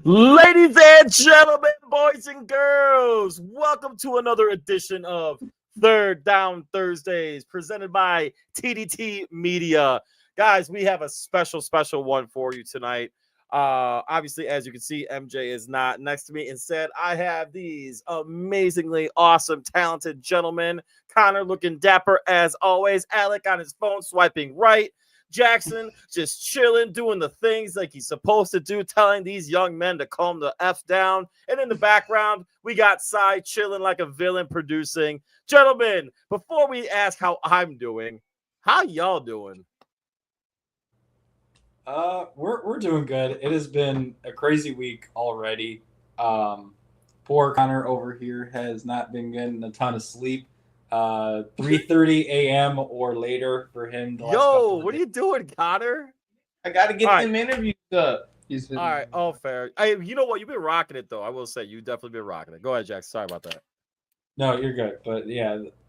Ladies and gentlemen, boys and girls, welcome to another edition of Third Down Thursdays presented by TDT Media. Guys, we have a special one for you tonight. Obviously, as you can see, MJ is not next to me. Instead, I have these amazingly awesome, talented gentlemen. Connor looking dapper as always. Alec on his phone swiping right. Jackson just chilling, doing the things like he's supposed to do, telling these young men to calm the F down. And in the background, we got Cy chilling like a villain producing. Gentlemen, before we ask how I'm doing, how y'all doing? We're doing good. It has been a crazy week already. Poor Connor over here has not been getting a ton of sleep. 3:30 a.m. or later for him. Yo, what are you doing, Connor? I got to get them interviews up. All right, all fair. You know what? You've been rocking it, though. I will say, you definitely been rocking it. Go ahead, Jack. Sorry about that. No, you're good.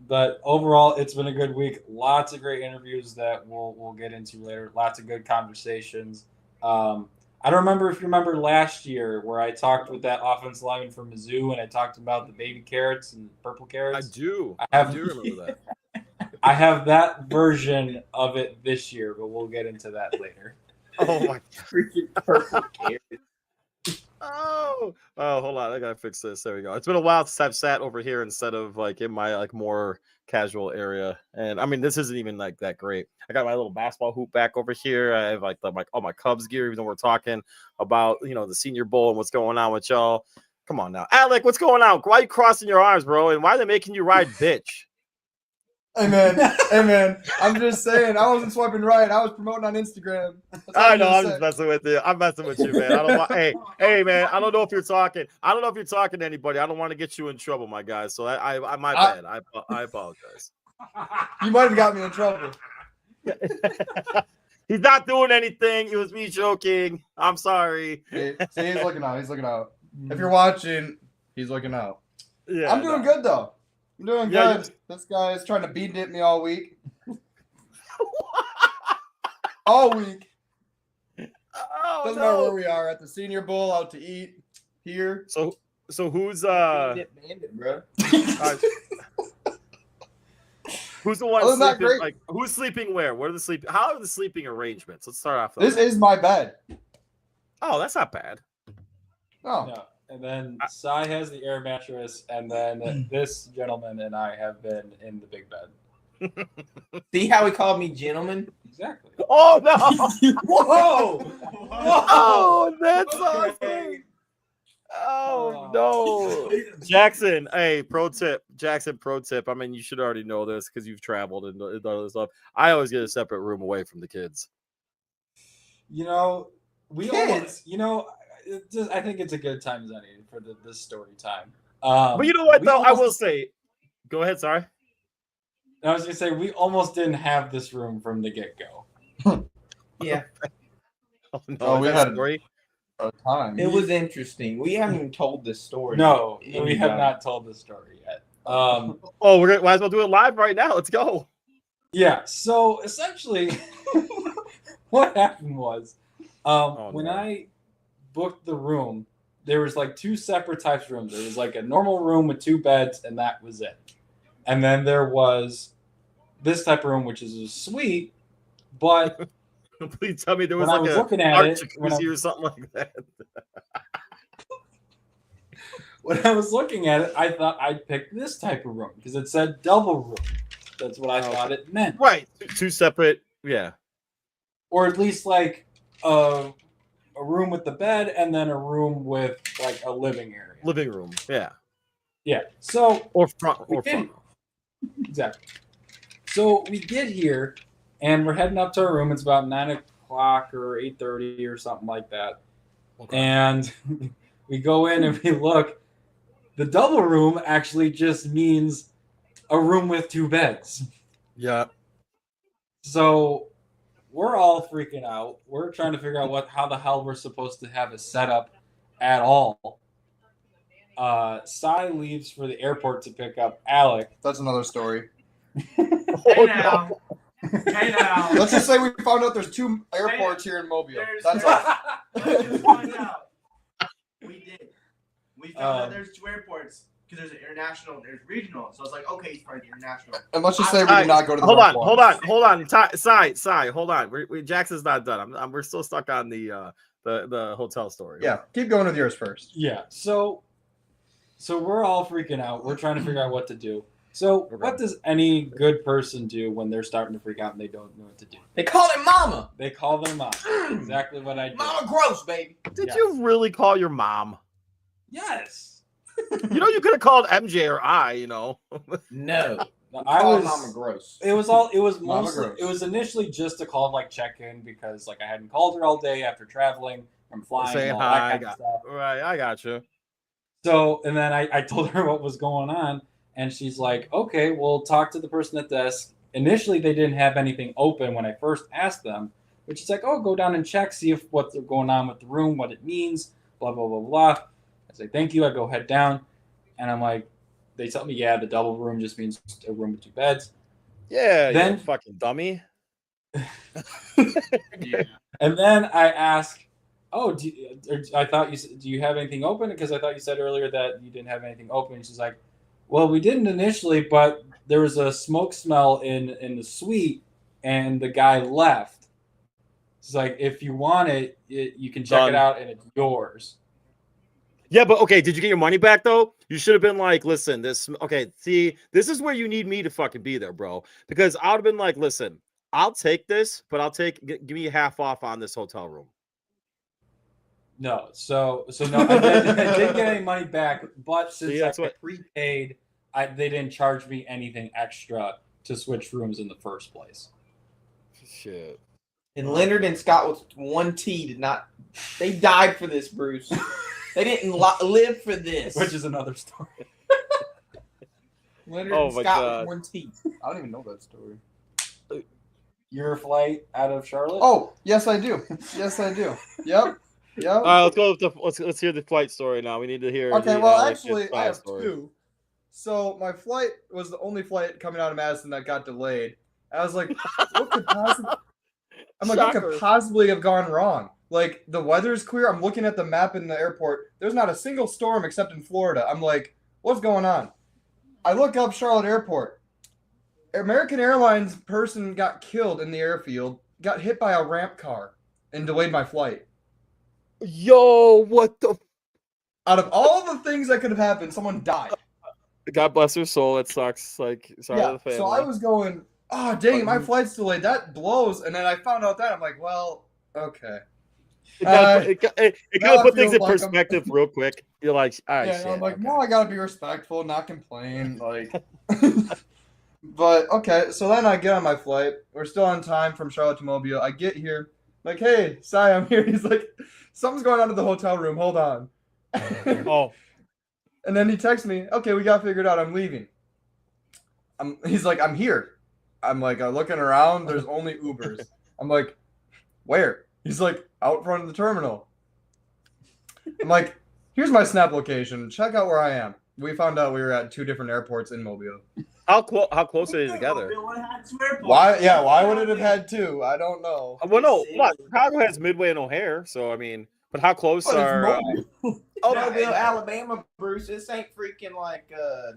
But overall, it's been a good week. Lots of great interviews that we'll get into later. Lots of good conversations. I don't remember if you remember last year where I talked with that offensive lineman from Mizzou and I talked about the baby carrots and purple carrots. I do remember that. I have that version of it this year, but we'll get into that later. Oh my freaking purple carrots. Oh, hold on. I gotta fix this. There we go. It's been a while since I've sat over here instead of like in my like more casual area. And I mean, this isn't even like that great. I got my little basketball hoop back over here. I have like all my Cubs gear, even though we're talking about the Senior Bowl and what's going on with y'all. Come on now, Alec, what's going on? Why are you crossing your arms, bro? And why are they making you ride bitch? Hey man, I'm just saying, I wasn't swiping right. I was promoting on Instagram. I know, I'm just messing with you. I'm messing with you, man. I don't want, hey, man. I don't know if you're talking. I don't know if you're talking to anybody. I don't want to get you in trouble, my guy. So I my bad. I apologize. You might have got me in trouble. He's not doing anything. It was me joking. I'm sorry. See, he's looking out. He's looking out. If you're watching, he's looking out. Yeah, I'm doing good though. I'm doing good. This guy is trying to beat me all week. All week. Oh, Doesn't matter where we are, at the Senior Bowl, out to eat, here. So who's Bandit, bro. Who's the one sleeping? Like who's sleeping where? What are the sleep? How are the sleeping arrangements? Let's start off. This is my bed. Oh, that's not bad. Oh. No. And then Cy has the air mattress, and then this gentleman and I have been in the big bed. See how he called me gentleman? Exactly. Oh no! Whoa! Oh, that's awesome. Oh no, Jackson. Hey, pro tip, Jackson. Pro tip. I mean, you should already know this because you've traveled and done this stuff. I always get a separate room away from the kids. We always, I think it's a good time as any for this story time. But you know what, though? I will say, go ahead. Sorry. I was gonna say we almost didn't have this room from the get-go. Yeah. Oh, we had a story. Time. It was interesting. We haven't even told this story. No, we have not told the story yet. We might as well do it live right now. Let's go. Yeah. So essentially, what happened was when I booked the room, there was like two separate types of rooms. There was like a normal room with two beds, and that was it. And then there was this type of room, which is a suite, but please tell me there was like a jacuzzi or something like that. When I was looking at it, I thought I'd pick this type of room because it said double room. That's what I thought it meant. Right. Two separate, yeah. Or at least like a room with the bed and then a room with like a living area. Living room, yeah. Yeah. So or front room. Exactly. So we get here and we're heading up to our room. It's about 9:00 or 8:30 or something like that. Okay. And we go in and we look. The double room actually just means a room with two beds. Yeah. So we're all freaking out. We're trying to figure out how the hell we're supposed to have a setup at all. Cy leaves for the airport to pick up Alec. That's another story. Hey now. Hey now. Let's just say we found out there's two airports here in Mobile. That's all. Let's just find out. We found out there's 2 airports because there's an international and there's regional. So it's like, okay, he's probably international. And let's just say we did not go to the hold right on, one. hold on. Sai, hold on. Jackson's not done. We're still stuck on the hotel story. Yeah, keep going with yours first. Yeah. So we're all freaking out. We're trying to figure out what to do. So what does any good person do when they're starting to freak out and they don't know what to do? They call it mama. They call their mom. Exactly what I did. Mama gross, baby. Did Yes. you really call your mom? Yes. You could have called MJ or I. No. I Call was. mama gross. It was Mama mostly. gross. It was initially just to call like check in because like I hadn't called her all day after traveling from flying Say and all hi, that kind of stuff. Right, I got you. So and then I told her what was going on, and she's like, "Okay, we'll talk to the person at desk." Initially, they didn't have anything open when I first asked them, which is like, "Oh, go down and check, see if what's going on with the room, what it means, blah blah blah blah." I say, "Thank you." I go head down, and I'm like, they tell me, "Yeah, the double room just means a room with 2 beds." Yeah, Then- you fucking dummy. Yeah. And then I ask, "Oh, I thought you said, do you have anything open? Because I thought you said earlier that you didn't have anything open." She's like, "Well, we didn't initially, but there was a smoke smell in the suite, and the guy left." She's like, "If you want it, you can check Done. it out, and it's yours." Yeah, but okay, did you get your money back though? You should have been like, listen, this is where you need me to fucking be there, bro. Because I would have been like, listen, I'll take this, but give me half off on this hotel room. No, so no, I didn't get any money back, but since See, that's I what- prepaid, they didn't charge me anything extra to switch rooms in the first place. Shit. And Leonard and Scott with 1 T did not. They died for this, Bruce. They didn't live for this. Which is another story. Leonard Oh and my Scott God. with 1 T. I don't even know that story. Your flight out of Charlotte? Oh, yes, I do. Yes, I do. Yep. Yep. All right, let's go with let's hear the flight story now. We need to hear. Okay, the well, Alex actually, flight I have story. 2. So my flight was the only flight coming out of Madison that got delayed. I was like, what could possibly? I'm like, what Shocker. could possibly have gone wrong? Like, the weather's clear. I'm looking at the map in the airport. There's not a single storm except in Florida. I'm like, what's going on? I look up Charlotte Airport. American Airlines person got killed in the airfield, got hit by a ramp car, and delayed my flight. Yo, what the? Out of all the things that could have happened, someone died. God bless her soul. It sucks. Like, sorry to Yeah, the family. so I was going, oh, dang, my flight's delayed. That blows. And then I found out that. I'm like, well, okay. It kind now of I put things feel in like I'm- We're still on time from Charlotte to Mobile. I get here, like, hey, Sai, I'm here. He's like, something's going on at the hotel room. Hold on. Oh, And then he texts me, okay, we got figured out. I'm leaving. He's like, I'm here. I'm like, looking around. There's only Ubers. I'm like, where? He's like, out front of the terminal. I'm like, here's my snap location. Check out where I am. We found out we were at 2 different airports in Mobile. how close are they together? Bill had 2 airports. Why? Yeah, why would it have had 2? I don't know. Well, no, what? Chicago has Midway and O'Hare, so I mean, but how close But it's are? Mobile. Oh, Mobile, Alabama, Bruce. This ain't freaking like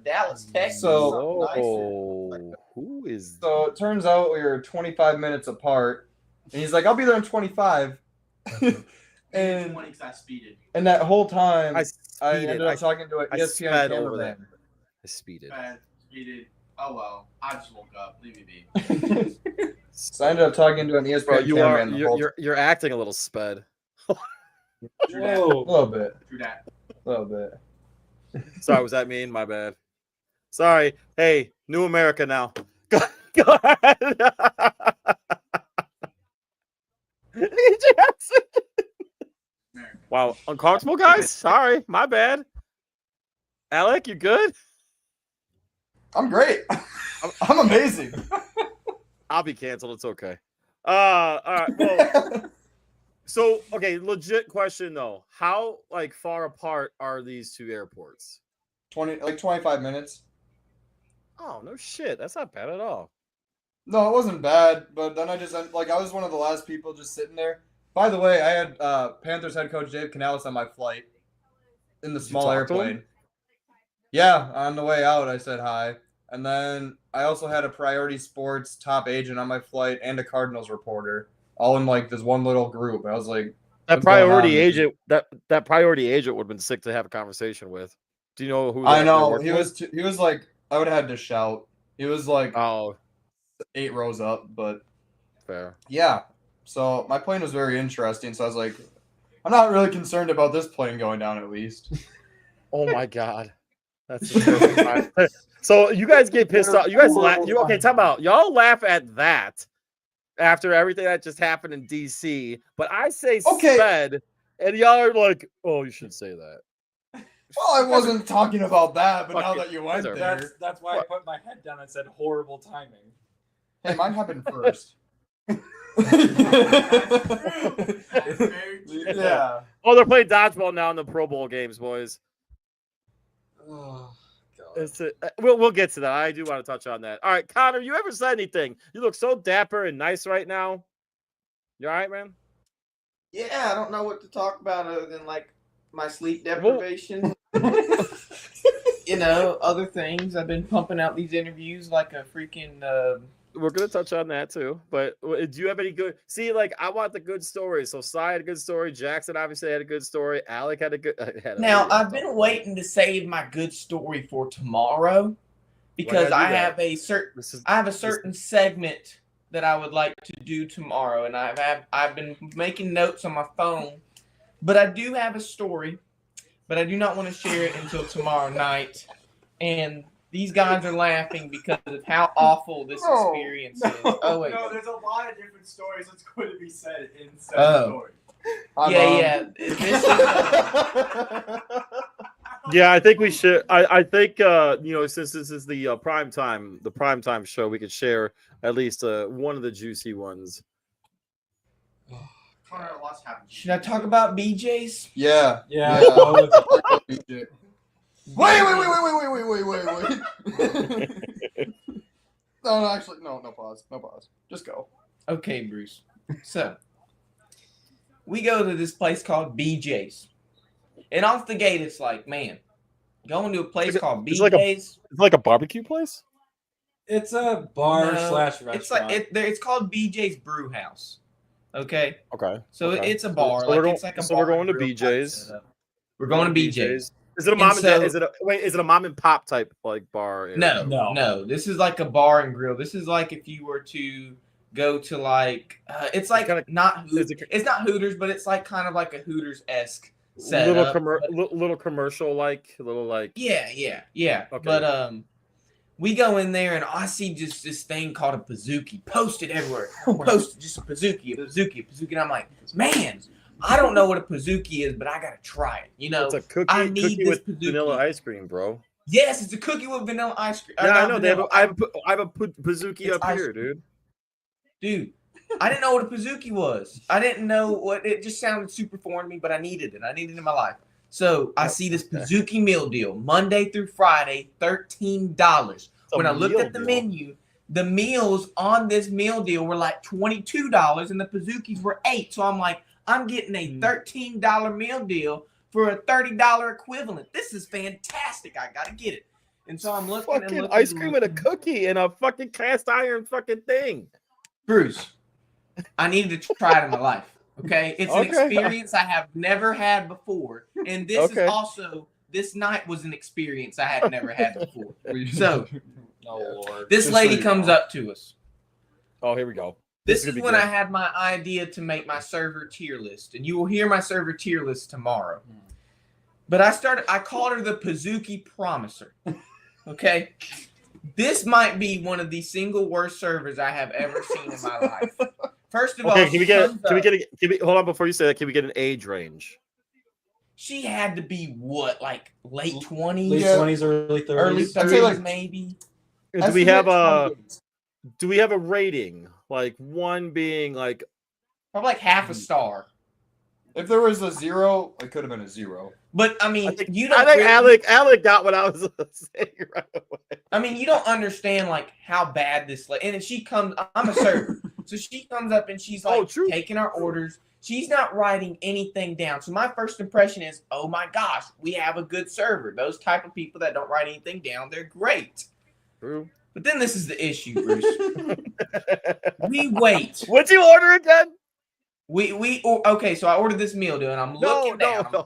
Dallas, Texas. So- Something nicer. oh, who is? So it turns out we were 25 minutes apart. And he's like, I'll be there in 25. and 20 because I speeded. and that whole time, I speeded. ended up talking to an I ESPN sped over cameraman. I speeded. I speeded. Oh well. I just woke up. Leave me be. So I ended up talking to an ESPN Bro, you are cameraman. the whole you're acting a little sped. True that. a Whoa. little bit, True that. a little bit. Sorry, was that mean? My bad. Sorry. Hey, New America now. Go ahead. Jackson. America. Wow, uncomfortable guys. Sorry, my bad. Alec, you good? I'm great. I'm amazing. I'll be canceled. It's okay. All right. Well, so okay, legit question though. How like far apart are these 2 airports? 25 minutes. Oh no shit. That's not bad at all. No, it wasn't bad, but then I was one of the last people just sitting there. By the way, I had Panthers head coach Dave Canales on my flight. in the Did you small talk to him? airplane. Yeah, on the way out, I said hi. And then I also had a Priority Sports top agent on my flight and a Cardinals reporter, all in like this one little group. I was like, That what's going on, priority man? agent, that priority agent would have been sick to have a conversation with. Do you know who? I they're know working with? he was like, I would have had to shout. He was like Oh, 8 rows up, but fair. yeah. So my plane was very interesting. So I was like, I'm not really concerned about this plane going down at least. Oh my god, that's just so you guys get pissed off. You guys laugh. You okay? Time out. Y'all laugh at that after everything that just happened in DC. But I say Okay. sped, and y'all are like, oh, you should say that. Well, I wasn't talking about that, but now Fucking that you went wizard. there, That's why I put my head down and said horrible timing. hey, mine happened first. Yeah. Oh, they're playing dodgeball now in the Pro Bowl games, boys. Oh, God. We'll get to that. I do want to touch on that. All right, Connor, you ever said anything? You look so dapper and nice right now. You all right, man? Yeah, I don't know what to talk about other than like my sleep deprivation. Other things. I've been pumping out these interviews like a freaking. We're gonna touch on that too. But do you have any good? See, like I want the good stories. So Cy had a good story. Jackson obviously had a good story. Alec had a good. Now I've been waiting to save my good story for tomorrow because Why I gotta do have that? a certain This is I have a certain segment that I would like to do tomorrow, and I've been making notes on my phone, but I do have a story, but I do not want to share it until tomorrow night. And these guys are laughing because of how awful this experience is. Oh wait, No, there's a lot of different stories that's going to be said in said story. yeah. This is, Yeah, I think we should. I think since this is the prime time show, we could share at least one of the juicy ones. Connor, lots happened. should I talk about BJ's? Yeah. Yeah. Yeah. Wait. No, actually, no pause. No pause. Just go. Okay, Bruce. So, we go to this place called BJ's. And off the gate, it's like, man, going to a place called it's like a- BJ's. It's like a barbecue place. It's a bar No, slash restaurant. It's like it's called BJ's Brew House. Okay, Okay. so okay. it's a bar. So like we're going, it's like a so bar we're going to and grill type BJ's. setup. We're going to BJ's. Is it a And mom and dad? so- Is it a mom and pop type like bar? area? No. This is like a bar and grill. This is like if you were to go to like it's like kinda- not is it- it's not Hooters, but it's like kind of like a Hooters-esque little setup. little commercial like Yeah. Okay. But we go in there and I see just this thing called a Pizookie posted everywhere. Posted just a Pizookie. And I'm like, man, I don't know what a Pizookie is, but I gotta try it. it's a cookie, I need cookie this with Pizookie. vanilla ice cream, bro. Yes, it's a cookie with vanilla ice cream. Yeah, I know. I have a Pizookie It's up ice here, dude. Dude, I didn't know what a Pizookie was. I didn't know what it just sounded super foreign to me, but I needed it. I needed it in my life. So I see this Pizookie meal deal Monday through Friday, $13. When I looked at the menu, the meals on this meal deal were like $22 and the Pizookies were $8. So I'm like, I'm getting a $13 meal deal for a $30 equivalent. This is fantastic. I gotta get it. And so I'm looking Fucking and ice cream and a cookie and a fucking cast iron fucking thing. Bruce, I needed to try it in my life. Okay, it's an Okay. experience I have never had before, and this Okay. is also this night was an experience I had never had before. So Oh, Lord. this Just lady so you comes know. up to us. Oh, here we go. This gonna is be when good. I had my idea to make my server tier list, and you will hear my server tier list tomorrow. But I called her the Pizookie Promiser. Okay, this might be one of the single worst servers I have ever seen in my life. First of all, Okay, can we get? she Can we comes up- get? Hold on before you say that. Can we get an age range? She had to be what, like late Late 20s, 20s, early 30s. early I'd say, 30s, like, maybe. Do we have a? 28. Do we have a rating? Like one being like Probably like half a star. If there was a 0, it could have been a 0. But I mean, I think, you don't. I think really- Alec got what I was saying right away. I mean, you don't understand like how bad this. And then she comes. I'm a server, so she comes up and she's like Oh, true. taking our orders. She's not writing anything down. So my first impression is, oh my gosh, we have a good server. Those type of people that don't write anything down, they're great. True. But then this is the issue, Bruce. We wait. What'd you order again? Okay, so I ordered this meal, dude, and I'm looking down. No.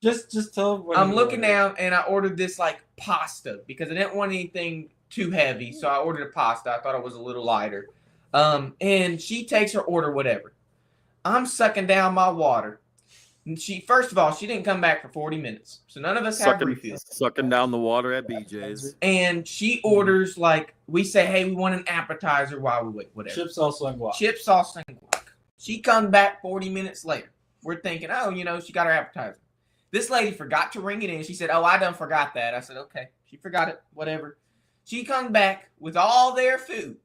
Just tell them. I'm looking down, and I ordered this like pasta because I didn't want anything too heavy, so I ordered a pasta. I thought it was a little lighter. And she takes her order, whatever. I'm sucking down my water. And first of all, she didn't come back for 40 minutes, so none of us have refills. Sucking down the water at BJ's. And she orders like we say, hey, we want an appetizer while we wait, whatever. Chip sauce and guac. Chip sauce and guac. She comes back 40 minutes later. We're thinking, oh, she got her appetizer. This lady forgot to ring it in. She said, oh, I done forgot that. I said, okay, she forgot it, whatever. She comes back with all their food.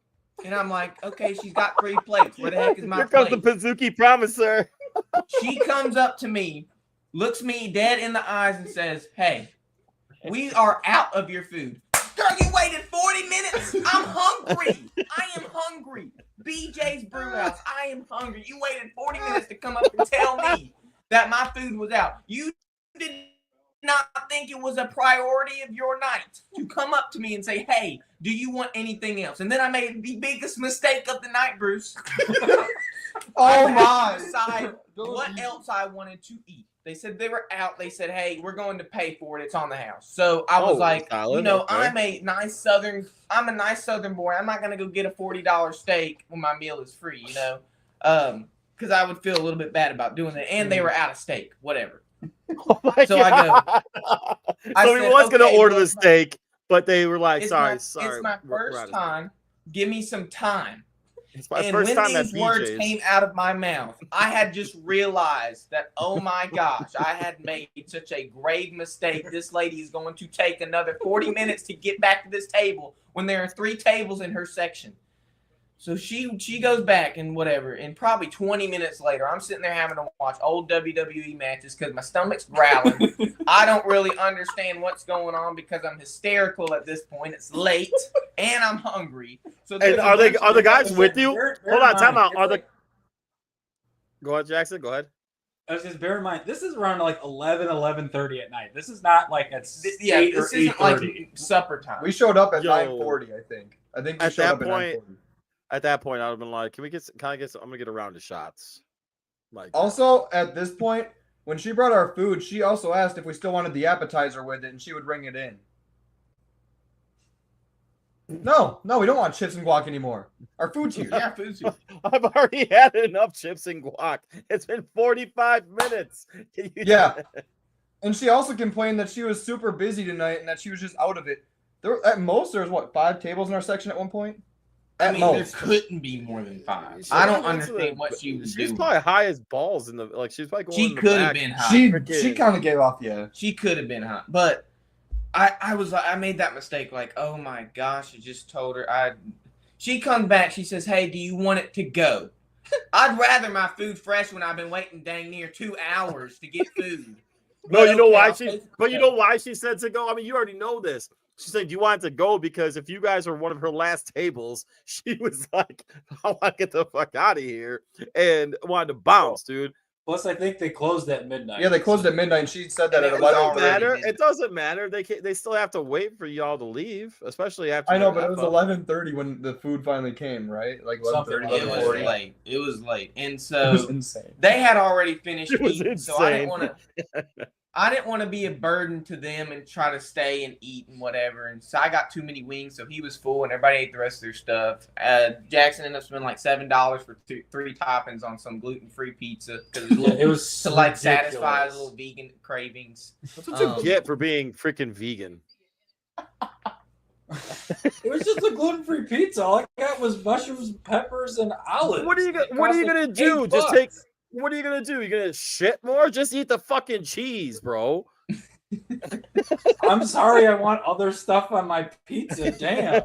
And I'm like, okay, she's got 3 plates. Where the heck is my Here comes plate? the Pizookie Promiser. She comes up to me, looks me dead in the eyes and says, hey, we are out of your food. Girl, you waited 40 minutes? I'm hungry. I am hungry. BJ's Brewhouse, I am hungry. You waited 40 minutes to come up and tell me that my food was out. You did not think it was a priority of your night to come up to me and say, hey, do you want anything else? And then I made the biggest mistake of the night, Bruce. Oh I my! decide what else I wanted to eat. They said they were out. They said, hey, we're going to pay for it. It's on the house. So I was like, solid, okay. I'm a nice southern boy. I'm not going to go get a $40 steak when my meal is free, because I would feel a little bit bad about doing that. And they were out of steak, whatever. Oh my So God. I So said, he was going to okay, order well, the steak, but they were like, It's sorry. It's my first time. Give me some time. It's my And first when time at these words BJ's. came out of my mouth, I had just realized that, oh my gosh, I had made such a grave mistake. This lady is going to take another 40 minutes to get back to this table when there are 3 tables in her section. So she goes back and whatever, and probably 20 minutes later, I'm sitting there having to watch old WWE matches because my stomach's growling. I don't really understand what's going on because I'm hysterical at this point. It's late and I'm hungry. So And are the guys with you? Hold on, time out. Go ahead, Jackson. Go ahead. I was just bear in mind, this is around like 11:30 at night. This is not like at this 8 or isn't 8:30. like supper time. We showed up at Yo. 9:40, I think. We At showed that up at point- 9:40. At that point, I would have been like, I'm gonna get a round of shots. Like Also, at this point, when she brought our food, she also asked if we still wanted the appetizer with it, and she would ring it in. No, we don't want chips and guac anymore. Our food's here. Yeah, food's here. I've already had enough chips and guac. It's been 45 minutes. Yeah. And she also complained that she was super busy tonight and that she was just out of it. At most, there was, 5 tables in our section at one point? I At mean, most. there couldn't be more than 5. She I don't went to understand what she was She's doing. probably high as balls in the she's probably going She in the could have back. been hot. She kind of gave off, yeah. She could have been hot, but I made that mistake. Like, oh my gosh, I just told her. She comes back. She says, "Hey, do you want it to go?" I'd rather my food fresh when I've been waiting dang near 2 hours to get food. No, you know okay, why I'll she? take it But to you go. know why she said to go. I mean, you already know this. She said, "Do you want it to go?" Because if you guys are one of her last tables, she was like, "I want to get the fuck out of here," and wanted to bounce, dude. Plus, I think they closed at midnight. Yeah, they closed at midnight, and she said that And at it was 11:30. already- Matter. did It doesn't matter. They still have to wait for y'all to leave, especially after. I know, their but it was wrap-up. 11:30 when the food finally came, right? Like Something 11:30, like It that. was 11:40. late. It was late, and It was so insane. they had already finished It was eating. So I didn't insane. want to. I didn't want to be a burden to them and try to stay and eat and whatever. And so I got too many wings, so he was full, and everybody ate the rest of their stuff. Jackson ended up spending like $7 for 3 toppings on some gluten-free pizza because Yeah, it was to like ridiculous. satisfy his little vegan cravings. That's what you Um, get for being freaking vegan. It was just a gluten-free pizza. All I got was mushrooms, peppers, and olives. What are you It gonna cost do? $8. Just take. What are you gonna do? You gonna shit more? Just eat the fucking cheese, bro. I'm sorry, I want other stuff on my pizza. Damn.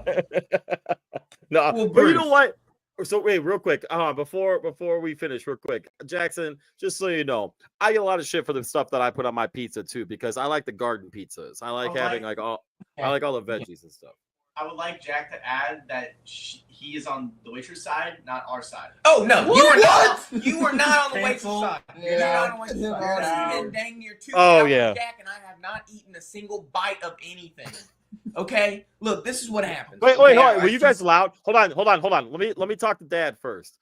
No, Well, but you know Bruce. what? So wait, real quick. Before we finish, real quick, Jackson. Just so you know, I get a lot of shit for the stuff that I put on my pizza too because I like the garden pizzas. I like Oh, having right. I like all the veggies and stuff. I would like Jack to add that he is on the waitress side, not our side. Oh no, What? you are not. You are not on the waitress Cancel. side. You're Yeah. not on the waitress side. It's Yeah. been dang near 2 Oh, hours, yeah. Jack, and I have not eaten a single bite of anything. Okay, look, this is what happens. Wait, okay? hold on. Were you guys loud? Hold on. Let me talk to Dad first.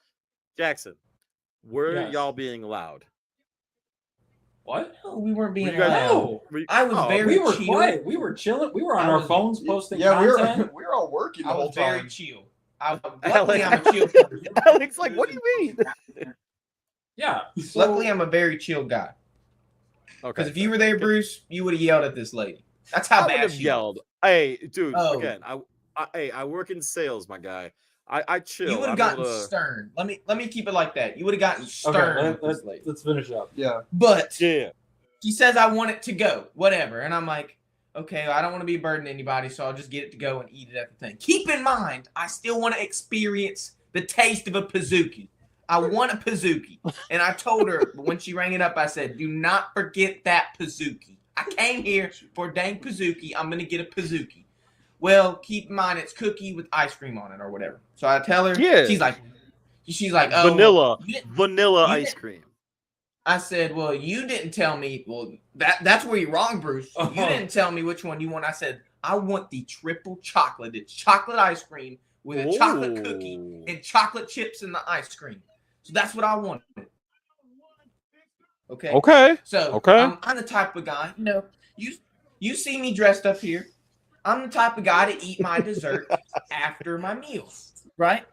Jackson, were Yes. y'all being loud? What? No, we weren't being Were you guys- loud. No. Were you- I was oh, very We were chill. quiet. We were chilling. We were on I our was- phones posting Yeah, content. we were all working the I whole was very time. chill. Luckily, I'm a chill person. Alex, like, what do you mean? Yeah. So, Luckily, I'm a very chill guy. Okay. Because if you were there, Bruce, you would have yelled at this lady. That's I how would bad have she yelled. Hey, dude. Oh. Again, I work in sales, my guy. I chill. You would I'm have gotten able to- stern. Let me keep it like that. You would have gotten stern okay, with this lady. let's finish up. Yeah. But Yeah. she says I want it to go, whatever, and I'm like, okay, I don't want to be a burden to anybody, so I'll just get it to go and eat it at the thing. Keep in mind, I still want to experience the taste of a Pizookie. I want a Pizookie, and I told her when she rang it up, I said, do not forget that Pizookie. I came here for a dang Pizookie. I'm gonna get a Pizookie. Well, keep in mind it's cookie with ice cream on it or whatever. So I tell her, Yeah. she's like, oh, Vanilla you didn't- vanilla you ice didn't- cream. I said, well, you didn't tell me. Well, that's where you're wrong, Bruce. You didn't tell me which one you want. I said, I want the triple chocolate. It's chocolate ice cream with a chocolate cookie Ooh. and chocolate chips in the ice cream. So that's what I wanted. Okay. Okay. So Okay. I'm the type of guy, you see me dressed up here. I'm the type of guy to eat my dessert after my meal, right?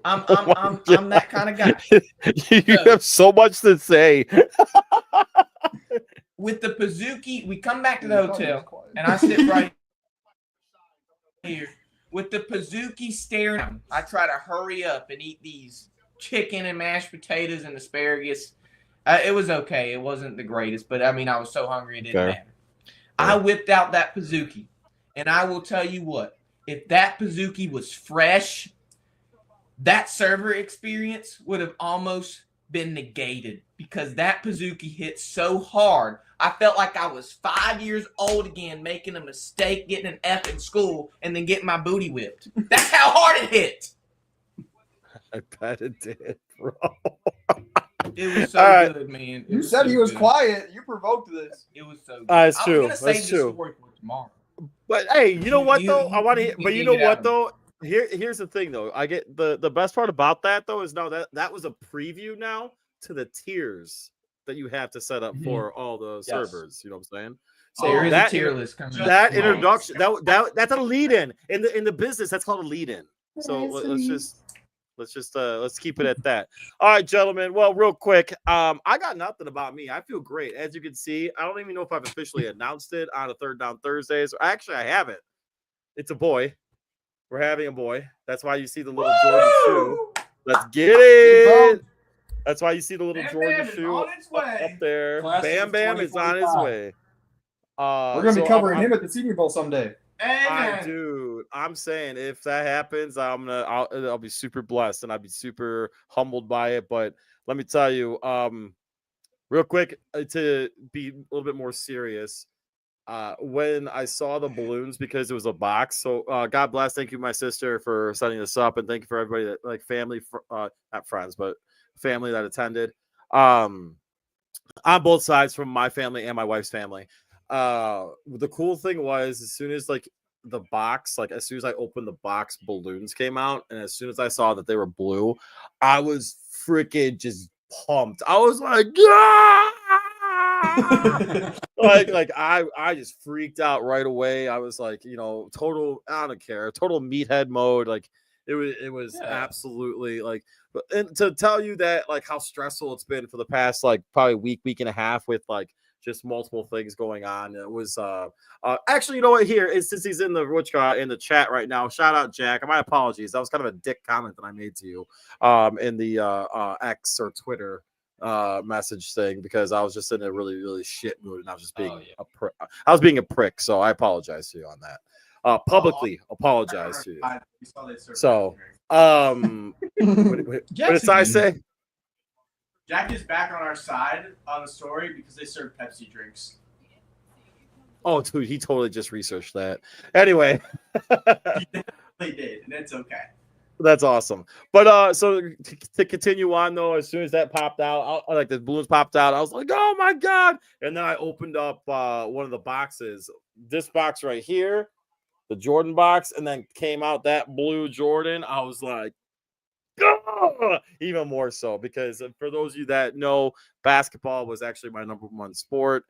I'm that kind of guy. You have so much to say. With the Pizookie, we come back to the hotel, and I sit right here with the Pizookie staring. I try to hurry up and eat these chicken and mashed potatoes and asparagus. It was okay. It wasn't the greatest, but I mean, I was so hungry it didn't Fair. matter. I whipped out that Pizookie, and I will tell you what: if that Pizookie was fresh, that server experience would have almost been negated because that Pizookie hit so hard. I felt like I was 5 years old again, making a mistake, getting an F in school, and then getting my booty whipped. That's how hard it hit. I bet it did, bro. It was so All right. good, man. It You said so he was good. quiet. You provoked this. It was so good. That's I was true. gonna save That's this true. story for tomorrow. But hey, you know what You- though? I want to. you But you dig know it out what of though? Here's the thing though. I get the best part about that though is now that was a preview now to the tiers that you have to set up Mhm. for all the Yes. servers. You know what I'm saying? There is that a tier inter- list coming. That tomorrow. introduction that's a lead in the business. That's called a lead in. So let's keep it at that. All right, gentlemen. Well, real quick, I got nothing about me. I feel great. As you can see, I don't even know if I've officially announced it on a Third Down Thursdays. Actually, I haven't. It's a boy. We're having a boy. That's why you see the little Jordan shoe. Let's get it. That's why you see the little Bam Jordan Bam is shoe on its way. up there. Class Bam of Bam is on his 2025. way. We're gonna so be covering I'm- him at the Senior Bowl someday. Amen. Dude, I'm saying if that happens, I'll be super blessed and I'll be super humbled by it. But let me tell you, real quick, to be a little bit more serious, when I saw the balloons because it was a box. So God bless, thank you, my sister, for setting this up, and thank you for everybody that like family, not friends, but family that attended. On both sides, from my family and my wife's family. The cool thing was as soon as as soon as I opened the box, balloons came out, and as soon as I saw that they were blue, I was freaking just pumped. I was like, yeah! I just freaked out right away. I was like, total, I don't care, total meathead mode. Like it was Yeah. absolutely like, and to tell you that like how stressful it's been for the past like probably week and a half with like just multiple things going on. It was actually, you know what, here is, since he's in the chat right now, shout out Jack. My apologies, that was kind of a dick comment that I made to you in the X or Twitter message thing, because I was just in a really, really shit mood and I was just being I was being a prick, so I apologize to you on that. Publicly apologize to you. We saw they served So, Pepsi drinks. what did I say? Jack is back on our side on the story because they serve Pepsi drinks. Oh, dude, he totally just researched that. Anyway, they did, and it's okay. That's awesome. But so to continue on though, as soon as that popped out, like the balloons popped out, I was like, oh my god! And then I opened up one of the boxes, this box right here, the Jordan box, and then came out that blue Jordan. I was like, oh! Even more so, because for those of you that know, basketball was actually my number one sport,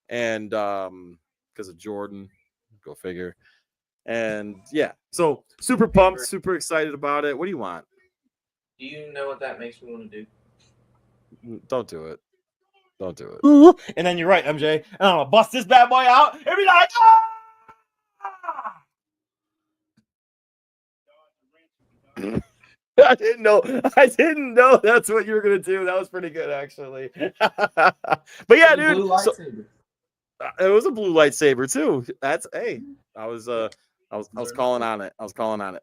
and because of Jordan, go figure. And yeah, so super pumped, super excited about it. What do you want? Do you know what that makes me want to do? Don't do it. Don't do it. Ooh. And then you're right, MJ. And I'm gonna bust this bad boy out and be like, ah! I didn't know that's what you were gonna do. That was pretty good, actually. But yeah, dude. Blue lightsaber. It was a blue lightsaber too. That's I was calling on it.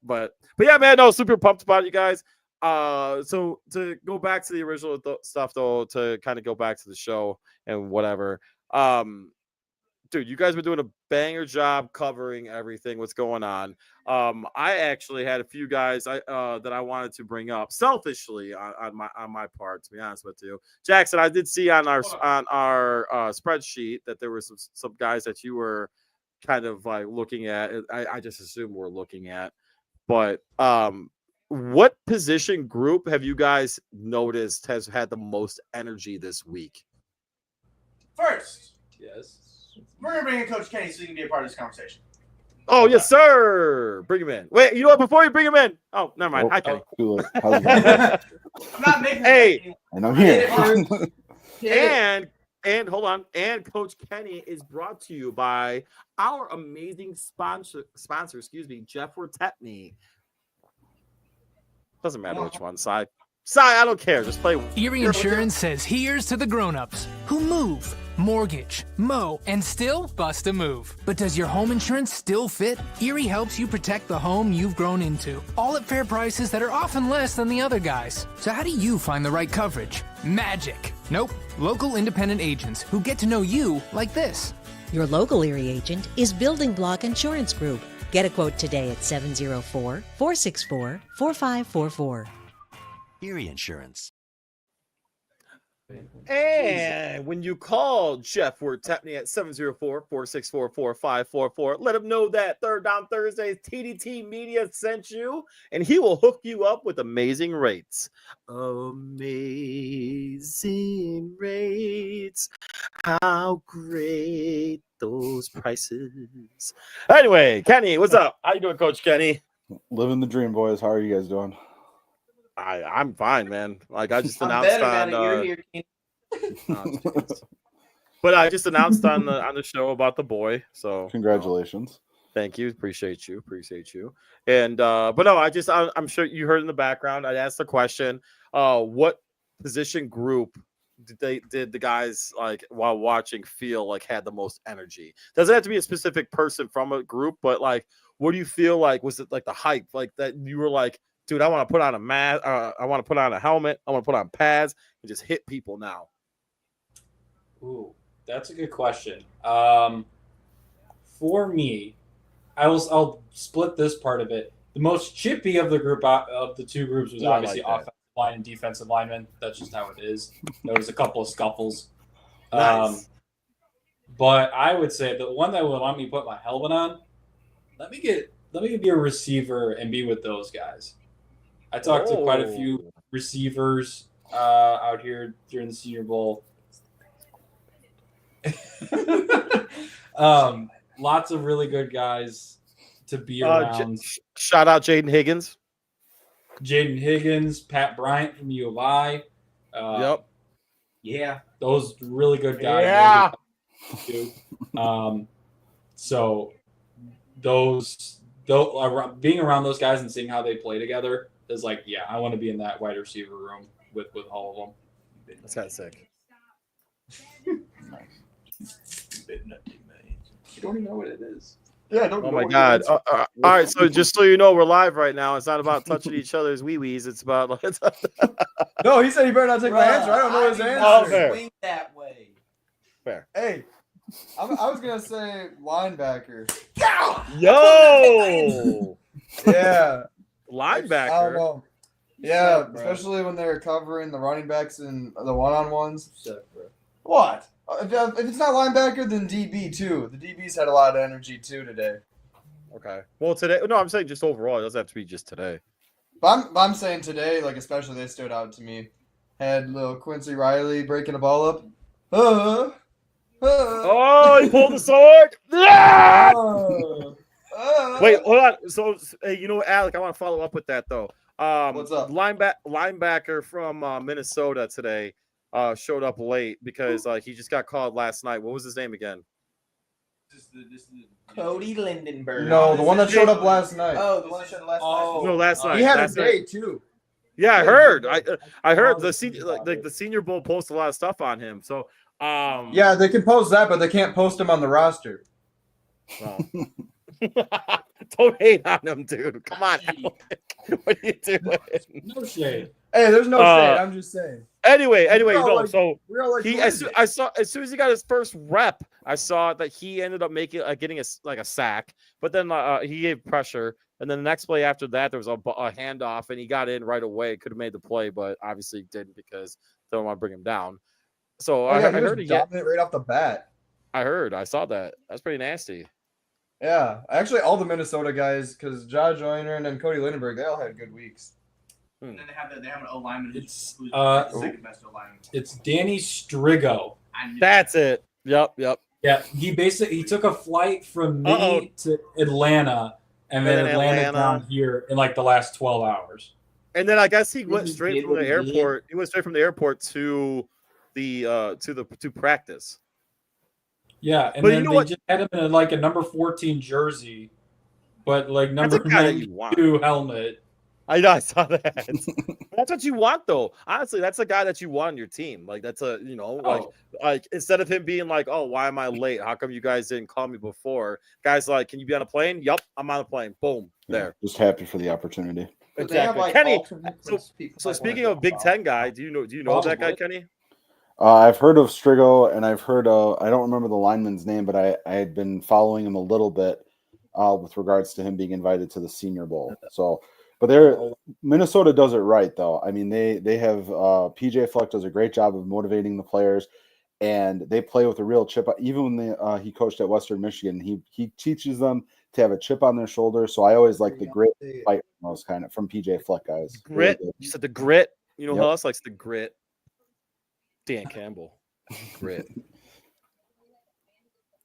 But yeah, man, no, super pumped about it, you guys. So to go back to the original stuff though, to kind of go back to the show and whatever. Dude, you guys were doing a banger job covering everything, what's going on. I actually had a few guys that I wanted to bring up selfishly on my part, to be honest with you. Jackson, I did see on our spreadsheet that there were some guys that you were kind of like looking at. I just assume we're looking at. But what position group have you guys noticed has had the most energy this week? First, Yes. we're gonna bring in Coach Kenny so he can be a part of this conversation. Oh, yes, sir. Bring him in. Wait, you know what? Before you bring him in. Oh, never mind. Hi, Kenny. Cool. How's it going? I'm not making Hey. And I'm here. And hold on. And Coach Kenny is brought to you by our amazing sponsor, Jeff Wertetny. Doesn't matter which one. Cy, I don't care. Just play. Erie Insurance says here's to the grown-ups who move, mortgage, mow, and still bust a move. But does your home insurance still fit? Erie helps you protect the home you've grown into, all at fair prices that are often less than the other guys. So how do you find the right coverage? Magic. Nope. Local independent agents who get to know you like this. Your local Erie agent is Building Block Insurance Group. Get a quote today at 704-464-4544. Erie Insurance. And when you call Jeff Wertetny at 704-464-4544, let him know that Third Down Thursdays TDT Media sent you, and he will hook you up with amazing rates. Amazing rates. How great those prices. Anyway, Kenny, what's up? How you doing, Coach Kenny? Living the dream, boys. How are you guys doing? I'm fine, man. Like I just announced but I just announced on the show about the boy. So congratulations. Thank you. Appreciate you. And but no, I'm sure you heard in the background. I asked the question, what position group did the guys like while watching feel like had the most energy? Doesn't have to be a specific person from a group, but like what do you feel like? Was it like the hype, like that you were like, dude, I want to put on a mask. I want to put on a helmet. I want to put on pads and just hit people now. Ooh, that's a good question. For me, I'll split this part of it. The most chippy of the group of the two groups was obviously offensive line and defensive linemen. That's just how it is. There was a couple of scuffles. Nice. But I would say the one that would want me to put my helmet on, let me be a receiver and be with those guys. I talked to quite a few receivers out here during the Senior Bowl. Lots of really good guys to be around. Shout out Jaden Higgins, Pat Bryant from U of I. Yep. Yeah. Those really good guys. Yeah. So being around those guys and seeing how they play together is like, yeah, I want to be in that wide receiver room with all of them. That's kind of sick. You don't even know what it is. Yeah, I don't know. Oh my God! All right, so just so you know, we're live right now. It's not about touching each other's wee-wees. It's about like. No, he said he better not take my answer. I don't know his answer. Oh, fair. Swing that way. Fair. Hey, I was gonna say linebacker. Yo! Yeah. I don't Linebacker. know. Yeah, Suck, bro. especially when they're covering the running backs and the one-on-ones. Suck, bro. What? If it's not linebacker, then DB too. The DBs had a lot of energy too today. Okay. Well, today. No, I'm saying just overall. It doesn't have to be just today. But I'm saying today, like especially they stood out to me. Had little Quincy Riley breaking a ball up. Oh, he pulled the sword. Ah! Wait, hold on. So, hey, you know, Alec, I want to follow up with that though. What's up? Linebacker from Minnesota today showed up late because he just got called last night. What was his name again? Cody Lindenberg. No, the one that showed up last night. Oh, the one that showed up last night. No, last night. He had last a day night. too. Yeah, I Yeah, heard. he I heard the senior the Senior Bowl posted a lot of stuff on him. So Yeah, they can post that, but they can't post him on the roster. well. Don't hate on him, dude. Come on, Alec. What are you doing? No shade. Hey, there's no shade. I'm just saying. Anyway, We're all no. like- So We're all like, he, who as, is soo- it? I saw as soon as he got his first rep, I saw that he ended up making getting a sack, but then he gave pressure, and then the next play after that there was a handoff, and he got in right away. Could have made the play, but obviously didn't because they don't want to bring him down. So Oh, yeah, I he was heard dominant right off the bat. I saw that. That's pretty nasty. Yeah, actually, all the Minnesota guys, because Josh Joyner and then Cody Lindenberg, they all had good weeks. And then they have an O lineman It's, who's uh, the second best O lineman. It's Danny Strigo. That's it. Yep. Yeah, he took a flight from Uh-oh. me to Atlanta, and then Atlanta down here in like the last 12 hours. And then I guess he He went just straight did from what the he did. airport. He went straight from the airport to to practice. Yeah, and But you then know they what? just had him in like a number 14 jersey, but like That's a number guy that you want. 92 helmet. I know, I saw that. That's what you want, though. Honestly, that's the guy that you want on your team. Like that's a like instead of him being like, oh, why am I late? How come you guys didn't call me before? Guys, like, can you be on a plane? Yup, I'm on a plane. Boom, there. Just happy for the opportunity. But they have, Exactly. like, Kenny. alternate So people so like speaking wanna of Big talk Ten about. guy, do you know that guy, Probably. Kenny? I've heard of Strigo, and I've heard I don't remember the lineman's name, but I had been following him a little bit with regards to him being invited to the Senior Bowl. So, but Minnesota does it right, though. I mean, they have PJ Fleck does a great job of motivating the players, and they play with a real chip. Even when he coached at Western Michigan, he teaches them to have a chip on their shoulder. So I always like the grit fight those kind of from PJ Fleck guys. Really Grit. good. You said the grit. You know Yep. who else likes the grit? Dan Campbell. Grit.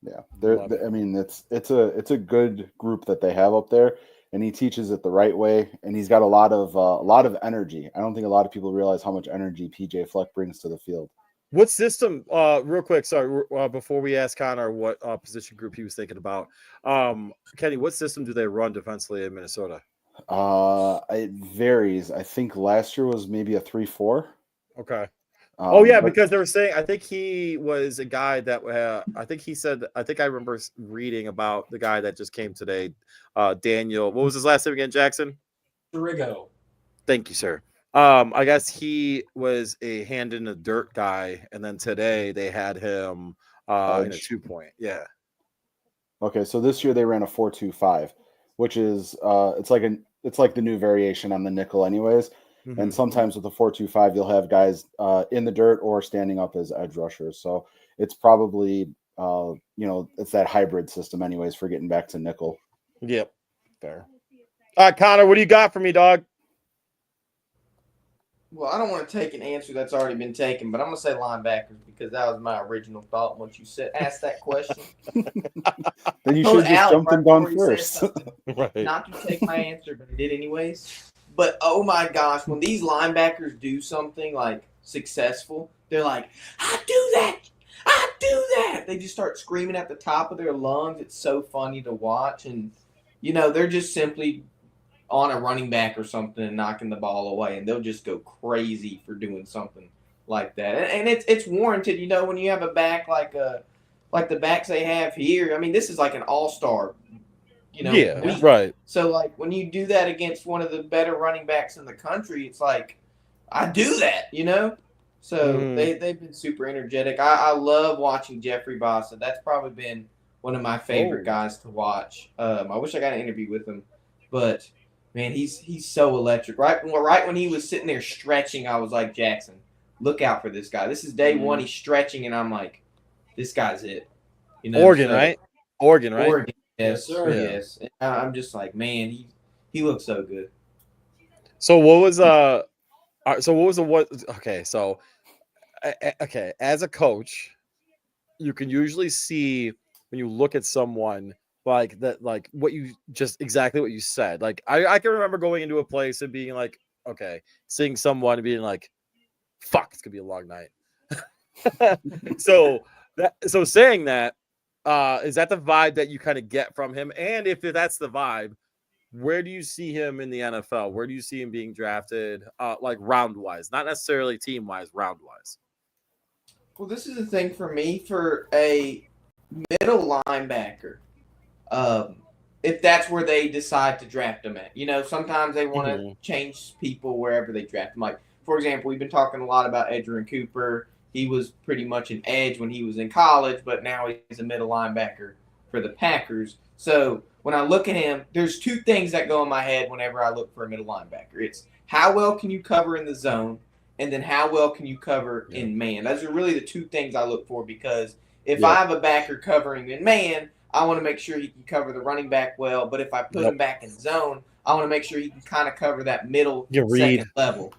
Yeah, Love it. I mean, it's a good group that they have up there, and he teaches it the right way, and he's got a lot of energy. I don't think a lot of people realize how much energy PJ Fleck brings to the field. What system? Real quick, sorry. Before we ask Connor what position group he was thinking about, Kenny, what system do they run defensively in Minnesota? It varies. I think last year was maybe a 3-4. Okay. Oh yeah, but- because they were saying I think he was a guy that I think I remember reading about the guy that just came today, Daniel. What was his last name again? Jackson. Strigo. Thank you, sir. I guess he was a hand in the dirt guy, and then today they had him in a 2-point. Yeah. Okay, so this year they ran a 4-2-5, which is it's like the new variation on the nickel, anyways. Mhm. And sometimes with the 4-2-5, you'll have guys in the dirt or standing up as edge rushers. So it's probably it's that hybrid system, anyways, for getting back to nickel. Yep. Fair. All right, Connor, what do you got for me, dog? Well, I don't want to take an answer that's already been taken, but I'm gonna say linebackers because that was my original thought once you asked that question. Then you Told should just Alec jump right and down before he said first. something. Right. Not to take my answer, but I did anyways. But oh my gosh, when these linebackers do something like successful, they're like, I do that. They just start screaming at the top of their lungs. It's so funny to watch. And, they're just simply on a running back or something and knocking the ball away. And they'll just go crazy for doing something like that. And it's warranted, when you have a back like the backs they have here. I mean, this is like an all-star week. Right. So, like, when you do that against one of the better running backs in the country, it's like, I do that, So, they've been super energetic. I love watching Jeffrey Bossa. That's probably been one of my favorite guys to watch. I wish I got an interview with him. But Man, he's so electric. Right when he was sitting there stretching, I was like, Jackson, look out for this guy. This is day one. He's stretching, and I'm like, this guy's it. You know, Oregon, right? Oregon, right? Oregon, yes, Yes, sir. yes. And I'm just like, man, he looks so good. So what was okay, so okay, as a coach, you can usually see when you look at someone like that, like what you just exactly what you said. Like I can remember going into a place and being like, okay, seeing someone and being like, fuck, it's gonna be a long night. so saying that, is that the vibe that you kind of get from him? And if that's the vibe, where do you see him in the NFL? Where do you see him being drafted, like round wise, not necessarily team wise, round wise? Well, this is the thing for me for a middle linebacker. If that's where they decide to draft him at, you know, sometimes they want to change people wherever they draft him. Like, for example, we've been talking a lot about Edgerrin Cooper. He was pretty much an edge when he was in college, but now he's a middle linebacker for the Packers. So when I look at him, there's two things that go in my head whenever I look for a middle linebacker. It's how well can you cover in the zone, and then how well can you cover in man. Those are really the two things I look for, because if I have a backer covering in man, I want to make sure he can cover the running back well. But if I put him back in zone, I want to make sure he can kind of cover that middle second level.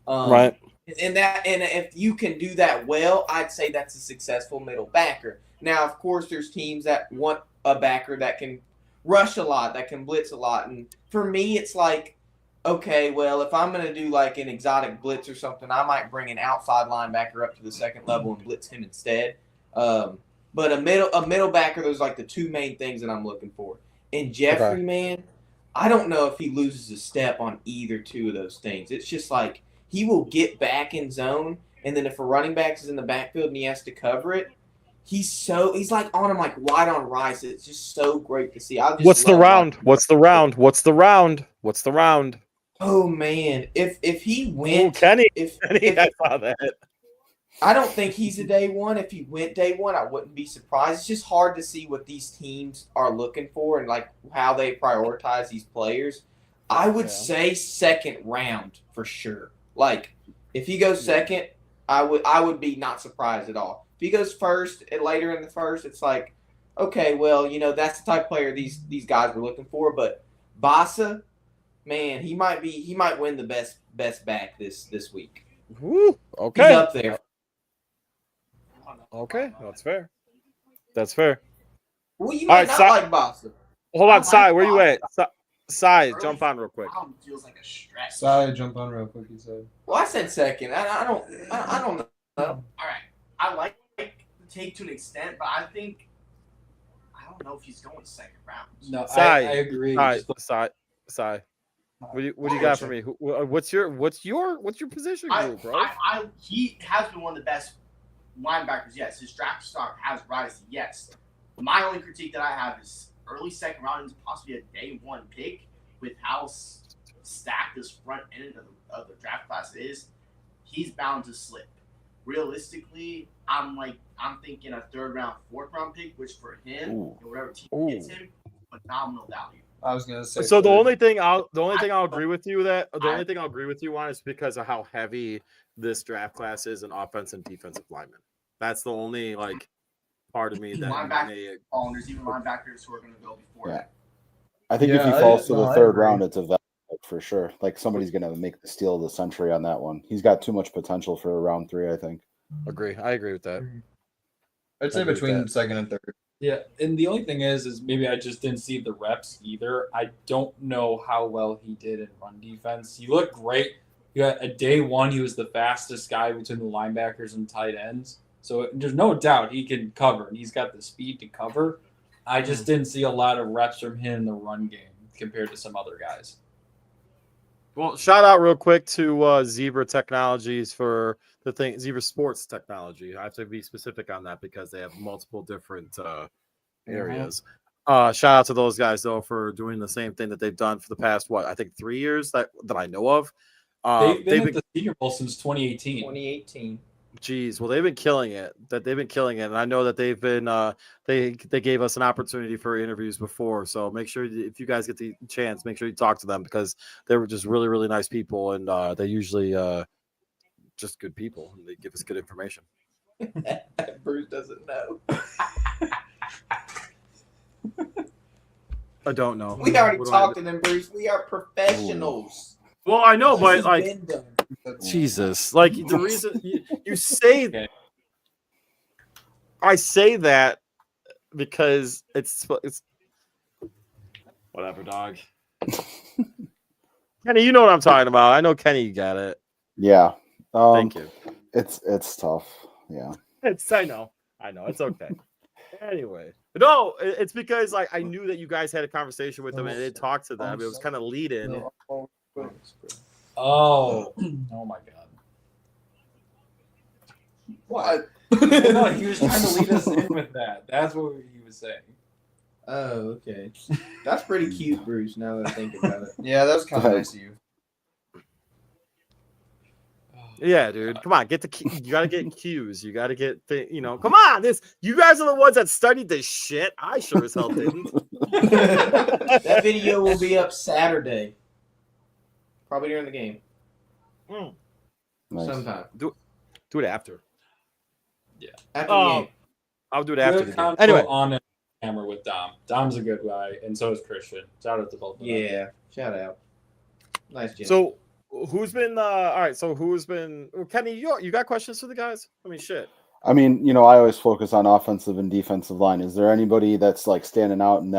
Right. And if you can do that well, I'd say that's a successful middle backer. Now, of course, there's teams that want a backer that can rush a lot, that can blitz a lot. And for me, it's like, okay, well, if I'm going to do like an exotic blitz or something, I might bring an outside linebacker up to the second level and blitz him instead. But a middle backer, those are like the two main things that I'm looking for. And Jeffrey, man, I don't know if he loses a step on either two of those things. It's just like he will get back in zone, and then if a running back is in the backfield and he has to cover it, he's like on him like white on rice. It's just so great to see. What's the round? What's the round? What's the round? What's the round? Oh man, if he went, Kenny, if I saw that. I don't think he's a day one. If he went day one, I wouldn't be surprised. It's just hard to see what these teams are looking for and like how they prioritize these players. I would say second round for sure. Like if he goes second, I would be not surprised at all. If he goes first and later in the first, it's like, okay, well, you know, that's the type of player these guys were looking for. But Bassa, man, he might win the best back this week. Woo, okay. He's up there. Okay, that's fair. That's fair. Well, you might not like Bassa. Hold on, Sai, where you at? Sai, jump on real quick. Feels like a stretch. Sai, jump on real quick. He said. Well, I said second. I don't know. All right, I like the take to an extent, but I don't know if he's going second round. No, Sai, I agree. Sai. What do you got for me? What's your position group, bro? He has been one of the best linebackers. Yes, his draft stock has risen. Yes, my only critique that I have is early second round is possibly a day one pick with how stacked this front end of the draft class is. He's bound to slip. Realistically, I'm thinking a third round, fourth round pick, which for him, whatever team gets him, phenomenal value. I was gonna say. So the only thing I'll agree with you on is because of how heavy this draft class is in offense and defensive linemen. That's the only part of me that there's even linebackers who are going to go before that. I think if he falls to the third round, it's a value for sure. Like somebody's going to make the steal of the century on that one. He's got too much potential for a round 3, I think. I agree with that. I'd say between second and third. Yeah, and the only thing is maybe I just didn't see the reps either. I don't know how well he did in run defense. He looked great. He got a day one. He was the fastest guy between the linebackers and tight ends. So there's no doubt he can cover, and he's got the speed to cover. I just didn't see a lot of reps from him in the run game compared to some other guys. Well, shout out real quick to Zebra Technologies for the thing, Zebra Sports Technology. I have to be specific on that because they have multiple different areas. Shout out to those guys though for doing the same thing that they've done for the past 3 years that I know of. They've been at the Senior Bowl since 2018. Geez, well, they've been killing it. And I know that they've been. They gave us an opportunity for interviews before, so make sure if you guys get the chance, make sure you talk to them because they were just really, really nice people, and they usually just good people, and they give us good information. Bruce doesn't know. I don't know. We already talked to them, Bruce. We are professionals. Well, I know, but This has like, been done. Jesus, like the reason you say, I say that because it's whatever, dog. Kenny, you know what I'm talking about. I know Kenny, you got it. Yeah. Thank you. It's tough. Yeah. I know. It's okay. Anyway, no, it's because like I knew that you guys had a conversation with them and they talked to them. It was kind of lead in. Oh my God. What? No, he was trying to lead us in with that. That's what he was saying. Oh, okay. That's pretty cute, Bruce, now that I think about it. Yeah, that was kind of nice of you. Yeah, dude. Come on, you gotta get cues. You gotta get come on, you guys are the ones that studied this shit. I sure as hell didn't. That video will be up Saturday. Probably during the game. Nice. Sometime. Do it after. Yeah. After the game. I'll do it after the game. Convo Anyway. on the camera with Dom. Dom's a good guy, and so is Christian. Shout out to both of them. Yeah. Shout out. Nice, Jim. So who's been all right? So who's been Kenny? You got questions for the guys? I mean, shit. I mean, I always focus on offensive and defensive line. Is there anybody that's like standing out in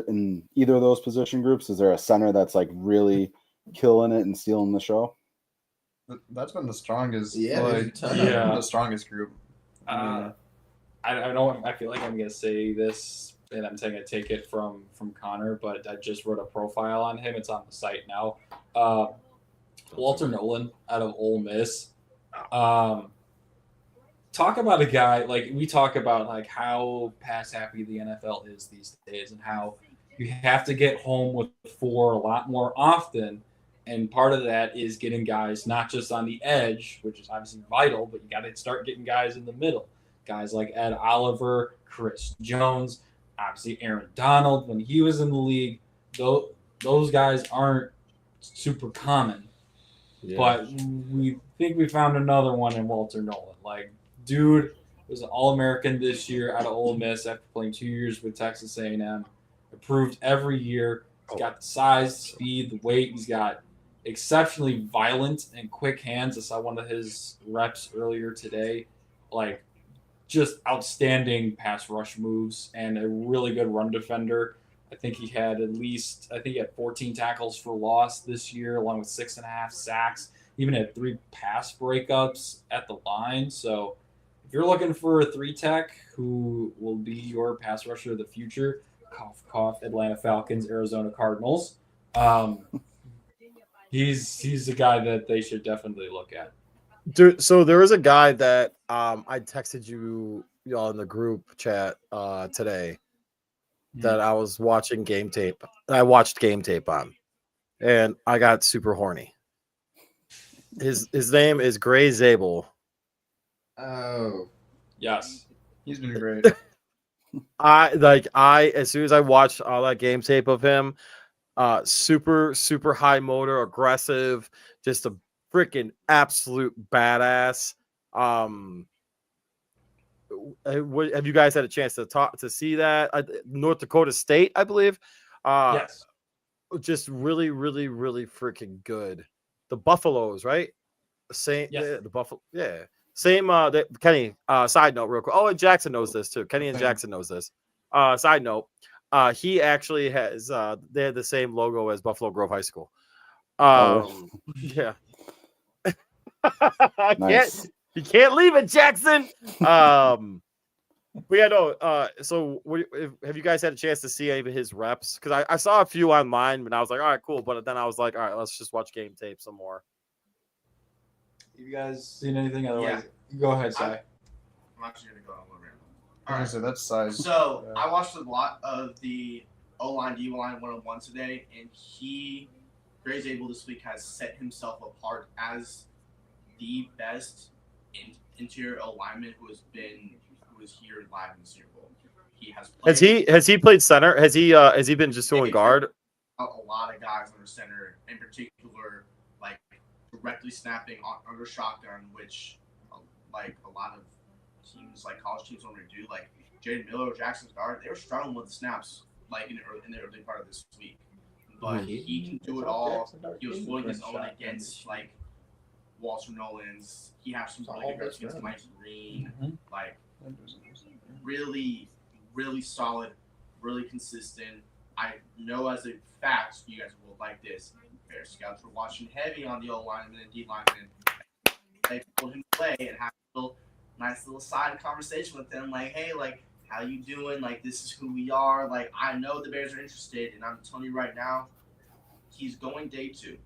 in either of those position groups? Is there a center that's like really killing it and stealing the show? That's been the strongest. Yeah. The strongest group. I don't. I feel like I'm gonna say this, and I'm saying I take it from Connor, but I just wrote a profile on him. It's on the site now. Walter Nolan out of Ole Miss. Talk about a guy like we talk about like how pass happy the NFL is these days, and how you have to get home with 4 a lot more often. And part of that is getting guys not just on the edge, which is obviously vital, but you got to start getting guys in the middle. Guys like Ed Oliver, Chris Jones, obviously Aaron Donald when he was in the league. Those guys aren't super common. Yeah. But we think we found another one in Walter Nolan. Like, dude was an All-American this year out of Ole Miss after playing 2 years with Texas A&M. Improved every year. He's got the size, the speed, the weight. He's got exceptionally violent and quick hands. I saw one of his reps earlier today. Like, just outstanding pass rush moves and a really good run defender. I think he had 14 tackles for loss this year, along with 6.5 sacks. Even had 3 pass breakups at the line. So if you're looking for a 3-tech who will be your pass rusher of the future, cough, Atlanta Falcons, Arizona Cardinals. He's a guy that they should definitely look at. Dude, so there is a guy that I texted you all in the group chat today that I was watching game tape. I watched game tape on, and I got super horny. His name is Gray Zabel. Oh, yes, he's been great. As soon as I watched all that game tape of him, super high motor, aggressive, just a freaking absolute badass. Have you guys had a chance to see that? North Dakota State, I believe. Yes. Just really freaking good. The Buffaloes, right? Same. Yes. The Buffalo. Yeah. Same. Kenny. Side note, real quick. Oh, and Jackson knows this too. Kenny and Jackson knows this. Side note. He actually has. They had the same logo as Buffalo Grove High School. Yeah. Nice. You can't leave it, Jackson. But yeah, no. So, have you guys had a chance to see any of his reps? Because I saw a few online, and I was like, all right, cool. But then I was like, all right, let's just watch game tape some more. Have you guys seen anything? Otherwise, go ahead, Si. I'm actually gonna go on a little random. All right, so that's size. So I watched a lot of the O-line, D-line 101 today, and Gray Zabel this week has set himself apart as the best interior lineman who was here live in the Super Bowl. He has played. Has he played center? Has he been just doing guard? A lot of guys under center, in particular, like directly snapping under shotgun, which like a lot of teams, like college teams, want to do. Like Jaden Miller or Jackson's guard, they were struggling with the snaps like in the early part of this week. But he can do it all. He was holding his own against like Walter Nolan's. He has some really good reps against Mike Green. Like really, really solid, really consistent. I know as a fact you guys will like this. Bear scouts were watching heavy on the O lineman and D lineman. They told him to play and have a nice little side conversation with them, like, hey, like, how you doing? Like, this is who we are. Like, I know the Bears are interested, and I'm telling you right now, he's going day 2.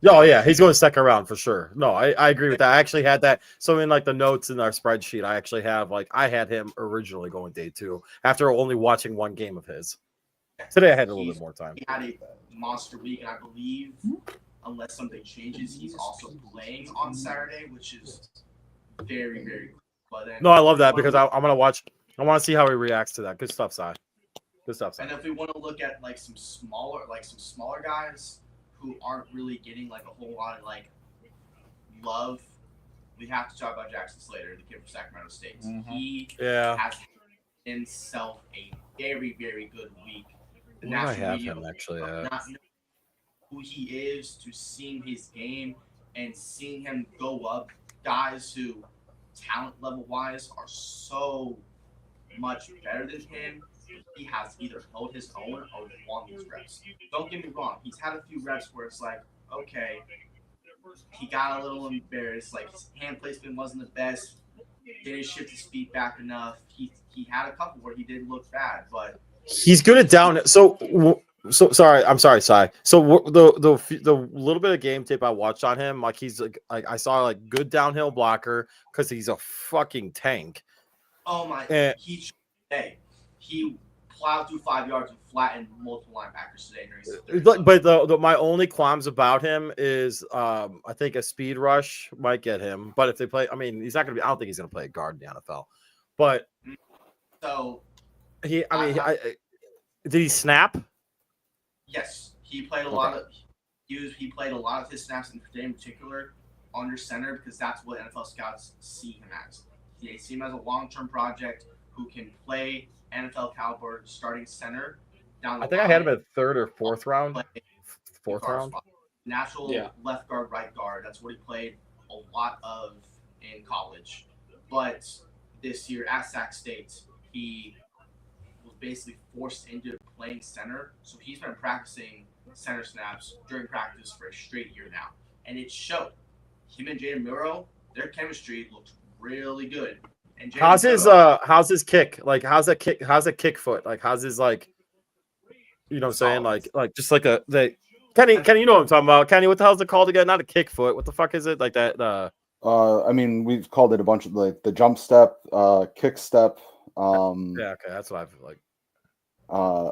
Oh yeah, he's going second round for sure. No, I agree with that. I actually had that. So in like the notes in our spreadsheet, I actually have like I had him originally going day 2 after only watching one game of his. Today I had a little bit more time. He had a monster week, and I believe, unless something changes, he's also playing on Saturday, which is very, very cool. But then, no, I love that because I'm gonna watch. I want to see how he reacts to that. Good stuff, Si. Good stuff, Si. And if we want to look at like some smaller guys who aren't really getting like a whole lot of like love, we have to talk about Jackson Slater, the kid from Sacramento State. He has himself a very, very good week. The national media actually not know who he is, to seeing his game and seeing him go up guys who talent level wise are so much better than him. He has either held his own or won these reps. Don't get me wrong, he's had a few reps where it's like, okay, he got a little embarrassed, like his hand placement wasn't the best, didn't shift his feet back enough. He had a couple where he did look bad, but he's good at down. So sorry, I'm sorry, Si. So the little bit of game tape I watched on him, like he's like I saw like good downhill blocker because he's a fucking tank. Oh my! He plowed through 5 yards and flattened multiple linebackers today. But my only qualms about him is I think a speed rush might get him. But if they play, I mean, he's not gonna be. I don't think he's gonna play a guard in the NFL. But so did he snap? Yes, he played a lot of. He played a lot of his snaps in particular under center because that's what NFL scouts see him as. They see him as a long-term project who can play NFL caliber starting center down the I think I had him at 3rd or 4th round. 4th round. Natural left guard, right guard. That's what he played a lot of in college. But this year at Sac State, he was basically forced into playing center. So he's been practicing center snaps during practice for a straight year now. And it showed. Him and Jaden Muro, their chemistry looked really good. And how's his kick? Like how's that kick foot? Like how's his like, you know what I'm saying? Like just like Kenny, you know what I'm talking about. Kenny, what the hell's it called again? Not a kick foot. What the fuck is it? Like that I mean, we've called it a bunch of like the jump step, kick step. Yeah, okay, that's what I've like.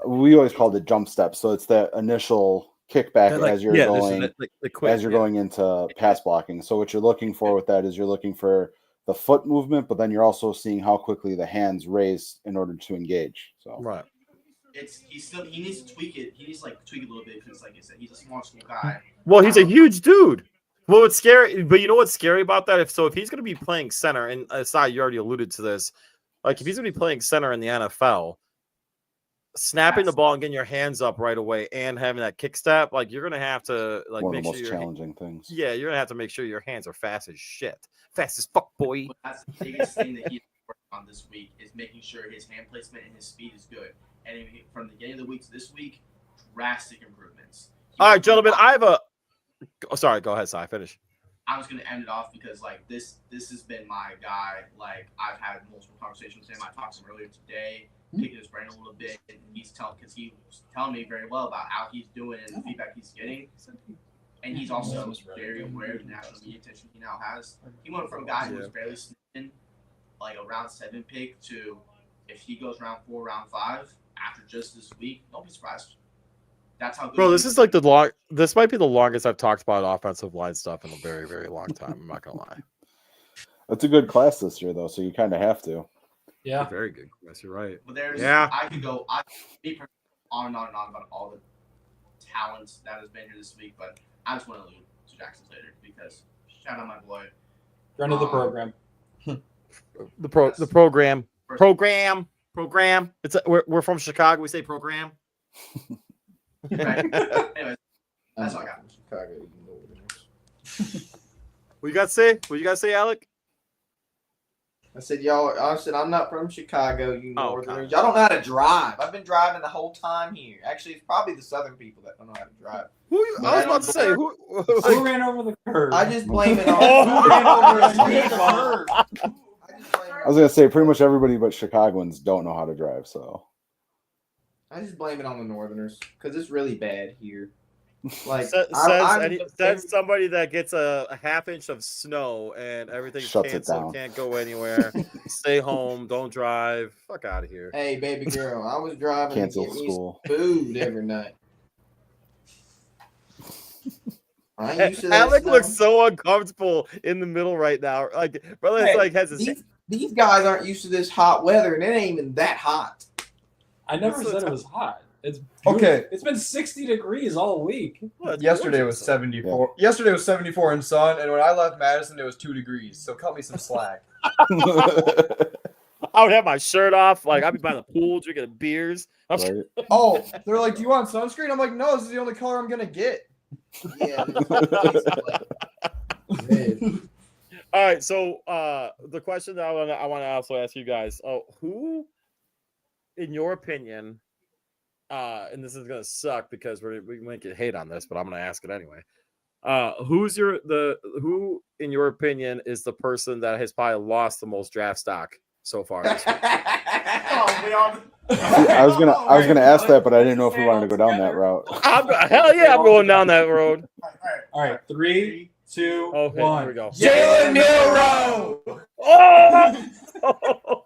We always called it jump step. So it's that initial kickback as you're going into pass blocking. So what you're looking for with that is you're looking for the foot movement, but then you're also seeing how quickly the hands raise in order to engage. So right. He needs to tweak it. He needs to tweak it a little bit because, like I said, he's a small school guy. Well, he's a huge dude. Well, it's scary, but you know what's scary about that? If he's going to be playing center, and aside, you already alluded to this, like if he's going to be playing center in the NFL, snapping the ball and getting your hands up right away and having that kick step, like you're going to have to like one make of the sure most challenging things. Yeah, you're going to have to make sure your hands are fast as shit, fast as fuck, boy. That's the biggest thing that he's working on this week is making sure his hand placement and his speed is good. And from the beginning of the week to this week, drastic improvements. All right, gentlemen, I have a. Oh, sorry, go ahead, Si. Finish. I was going to end it off because like this has been my guy. Like I've had multiple conversations with him. I talked to him earlier today, picking his brain a little bit, and he was telling me very well about how he's doing and the feedback he's getting. And he's also very aware of the national media attention he now has. He went from a guy who was barely sniffing, like a round 7 pick, to if he goes round 4, round 5 after just this week, don't be surprised. That's how good. Bro, this is like this might be the longest I've talked about offensive line stuff in a very, very long time. I'm not gonna lie. It's a good class this year, though, so you kind of have to. Yeah. Very good. Yes, you're right. But there's, Yeah. I could go on and on and on about all the talent that has been here this week, but I just want to allude to Jackson Slater because shout out my boy. Friend of the program. The program. Program. It's we're from Chicago. We say program. Right. Anyways, that's all I got. Chicago. What you got to say? What you got to say, Alec? I said, I'm not from Chicago, you Oh, northerners. Y'all don't know how to drive. I've been driving the whole time here. Actually, it's probably the southern people that don't know how to drive. I was about to say who ran over the curb? I just blame it on Oh. who ran over a curb. I was gonna say pretty much everybody but Chicagoans don't know how to drive, so I just blame it on the northerners because it's really bad here. Like says somebody that gets a half inch of snow and everything's Shuts it canceled, down. can't go anywhere, stay home, don't drive, fuck out of here. Hey, baby girl, I was driving cancel to get school. me food every night. I ain't used to that Alec snow. looks so uncomfortable in the middle right now. Like, brother, Hey, it's like has his these guys aren't used to this hot weather, and it ain't even that hot. I never What's the said it time? was hot. It's Okay. It's been 60 degrees all week. Well, it's Yesterday was gorgeous. 74. Yesterday was 74 in sun, and when I left Madison, it was 2 degrees. So cut me some slack. I would have my shirt off, like I'd be by the pool drinking beers. right? Oh, they're like, "Do you want sunscreen?" I'm like, "No, this is the only color I'm gonna get." Yeah. Basically. All right, so the question that I want to also ask you guys: who, in your opinion, and this is gonna suck because we might get hate on this, but I'm gonna ask it anyway. Who, in your opinion, is the person that has probably lost the most draft stock so far? This week? I was gonna ask that, but I didn't know if we wanted to go down that route. Hell yeah, I'm going down that road. All right, 3, 2, Okay, 1. here we go. Jalen Milroe. Oh!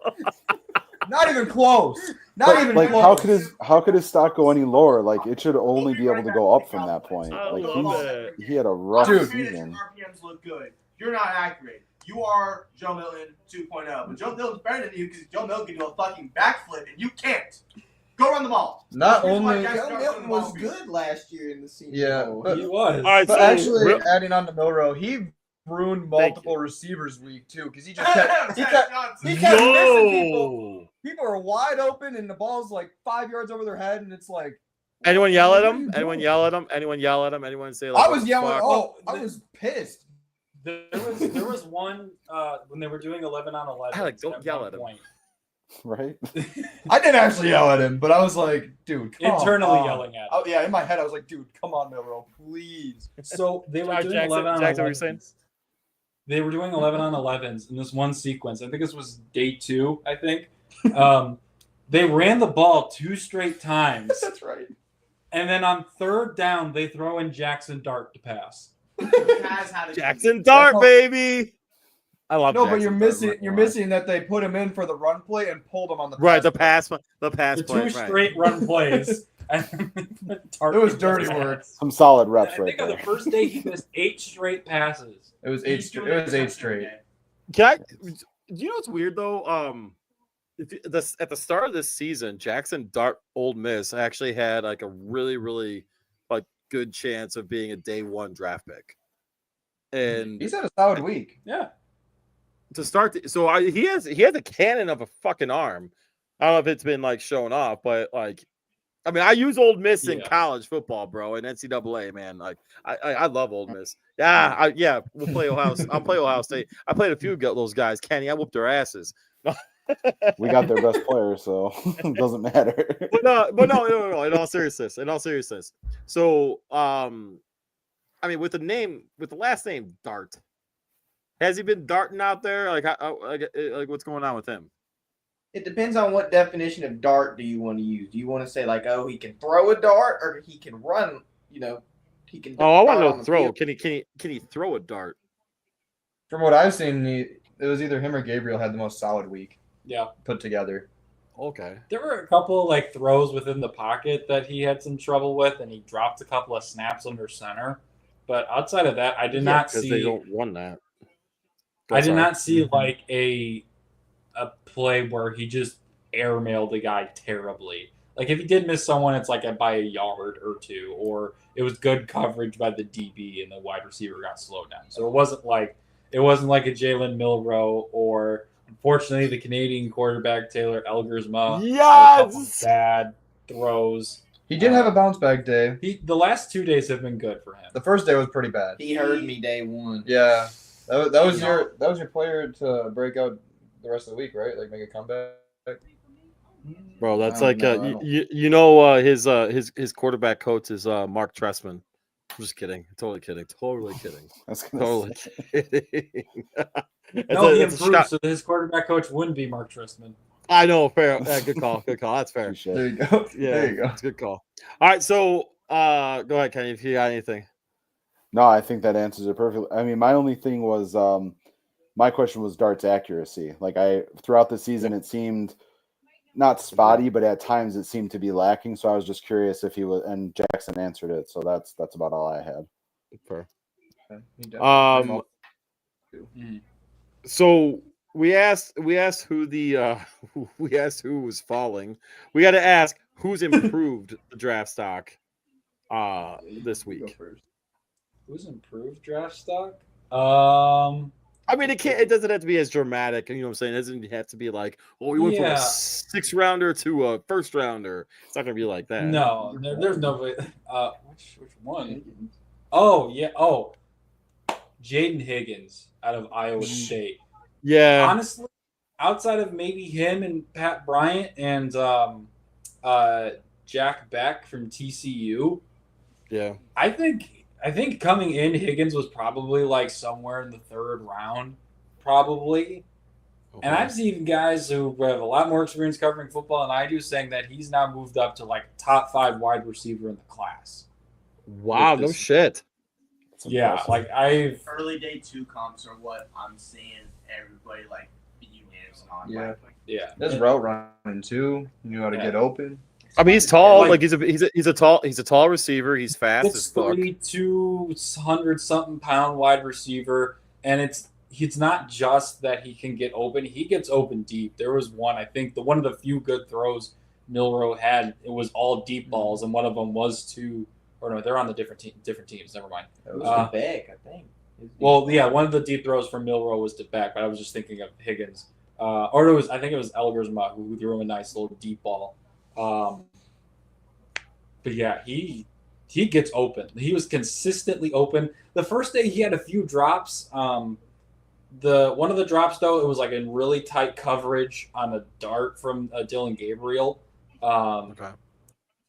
Not even close. Not But, even like, close. how could his stock go any lower? Like, it should only be able to go up from that point. I Like, love it. he had a rough Dude. season. Your RPMs look good. You're not accurate. You are Joe Milton 2.0. But Joe Milton's better than you because Joe Milton can do a fucking backflip and you can't. Go run the ball. Not Here's why only, Jackson Joe Dart's Milton running the ball was for you. good last year in the Senior Yeah, Bowl. but- He was. All right, but so actually, real- adding on to Milroe, he ruined Thank multiple receivers week too because he just kept he kept Johnson. he kept missing people. no. People are wide open and the ball's like 5 yards over their head, and it's like, Anyone yell at what are him? you Anyone doing? yell at him? Anyone yell at him? Anyone say like? I what was the yelling. fuck? Oh, I was pissed. There was one when they were doing 11 on 11. Alec, don't yell at him. point. Right? I didn't actually yell at him, but I was like, dude, come Internally on. yelling at him. Oh yeah, in my head I was like, dude, come on, Milroe, please. So they were Sorry, doing Jackson, 11 on Jackson, what were you saying? 11s. They were doing 11 on 11s in this one sequence. I think this was day 2, I think. They ran the ball 2 straight times. That's right. And then on 3rd down, they throw in Jackson Dart to pass. Has had a Jackson Dart, how- baby. I love. No, but Jackson you're Dart, missing. I'm not You're gonna lie. missing that they put him in for the run play and pulled him on the Right, the play. pass play. The 2 Right. straight run plays. And then Dart It was gets dirty his work. ass. Some solid And reps I right think on the there. first day, he missed 8 straight passes. It was 8 straight. It was 8 straight. Can I? Do you know what's weird though? At the start of this season, Jackson Dart, Old Miss, actually had like a really like good chance of being a day 1 draft pick. And He's had a solid week. Yeah. to start, he has a cannon of a fucking arm. I don't know if it's been like shown off, but like, I mean, I use Old Miss in Yeah. college football, bro, and NCAA, man. Like, I love Old Miss. Yeah, we'll play Ohio. I'll play Ohio State. I played a few of those guys, Kenny. I whooped their asses. We got their best player, so it doesn't matter. But no. In all seriousness. So, I mean, with the last name Dart, has he been darting out there? Like what's going on with him? It depends on what definition of dart do you want to use. Do you want to say like, oh, he can throw a dart, or he can run? You know, he can. Oh, I want dart on to the throw. field? Can he throw a dart? From what I've seen, it was either him or Gabriel had the most solid week Yeah. put together. Okay. There were a couple like throws within the pocket that he had some trouble with, and he dropped a couple of snaps under center. But outside of that, I did not because see. they don't run that. I did not see like a play where he just airmailed the guy terribly. Like if he did miss someone, it's like by a yard or two, or it was good coverage by the DB and the wide receiver got slowed down. So it wasn't like a Jalen Milroe or, unfortunately, the Canadian quarterback Taylor Elgersma. Yes, bad throws. He did have a bounce back day. The last 2 days have been good for him. The first day was pretty bad. He heard me day one. Yeah, that was your player to break out the rest of the week, right? Like make a comeback. bro. That's I like don't know. his quarterback coach is Mark Trestman. I'm just kidding. Totally kidding. That's Totally kidding. No, he improved, so his quarterback coach wouldn't be Mark Trestman. I know, fair. Yeah, good call. Good call. That's fair. There you go. Yeah, There you go. That's a good call. All right, so go ahead, Kenny, if you got anything. No, I think that answers it perfectly. I mean, my only thing was my question was darts accuracy. Like throughout the season, it seemed not spotty, but at times it seemed to be lacking. So I was just curious if he was, and Jackson answered it. So that's about all I had. Fair. Okay. So we asked who the we asked who was falling. We got to ask who's improved the draft stock this week. Who's improved draft stock? I mean, it doesn't have to be as dramatic. You know what I'm saying? It doesn't have to be like, oh, we went from a 6th rounder to a 1st rounder. It's not gonna be like that. No, there's no way. Which one? Oh yeah. Oh, Jaden Higgins out of Iowa State. Yeah. Honestly, outside of maybe him and Pat Bryant and Jack Beck from TCU. Yeah. I think coming in, Higgins was probably like somewhere in the 3rd round, probably. Okay. And I've seen guys who have a lot more experience covering football than I do saying that he's now moved up to like top 5 wide receiver in the class. Wow, no shit. Yeah, like early day 2 comps are what I'm seeing everybody like be unanimous on. Yeah, yeah. There's route running too. You knew how to get open. I mean, he's tall. Like he's a tall receiver. He's fast as fuck. 200 something pound wide receiver, and it's not just that he can get open. He gets open deep. There was one, I think, one of the few good throws Milroe had. It was all deep balls, and one of them was to. Or no, they're on the different teams. Never mind. It was to Beck, I think. Well, yeah, one of the deep throws from Milroe was to Beck, but I was just thinking of Higgins. I think it was Elgersma who threw him a nice little deep ball. But yeah, he gets open. He was consistently open. The first day he had a few drops. One of the drops though, it was like in really tight coverage on a dart from Dylan Gabriel. Okay.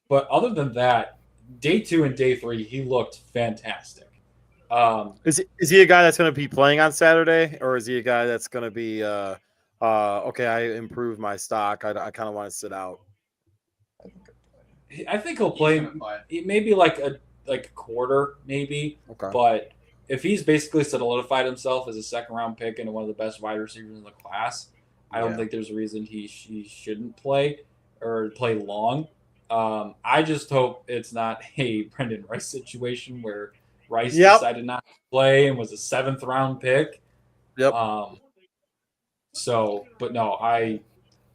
But other than that, day 2 and day 3, he looked fantastic. Is he a guy that's going to be playing on Saturday, or is he a guy that's going to be okay? I improved my stock. I kind of want to sit out. I think he'll play. Maybe like a quarter, maybe. Okay. But if he's basically solidified himself as a 2nd round pick and one of the best wide receivers in the class, I don't think there's a reason he shouldn't play or play long. I just hope it's not a Brendan Rice situation where Rice decided not to play and was a 7th round pick. Yep. But no,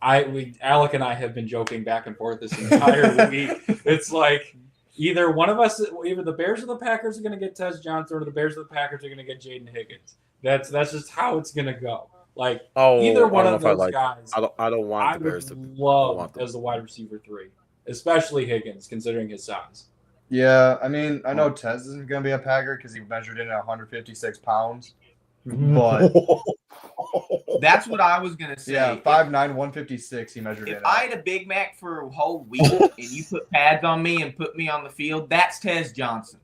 Alec and I have been joking back and forth this entire week. It's like either one of us, either the Bears or the Packers are going to get Tez Johnson, or the Bears or the Packers are going to get Jaden Higgins. That's just how it's going to go. Like either one of those guys. I don't want the Bears to love as the wide receiver 3. Especially Higgins, considering his size. Yeah, I mean, I know Tez isn't going to be a Packer because he measured in at 156 pounds. But that's what I was going to say. Yeah, 5'9", 156 he measured in. If I had a Big Mac for a whole week and you put pads on me and put me on the field, that's Tez Johnson.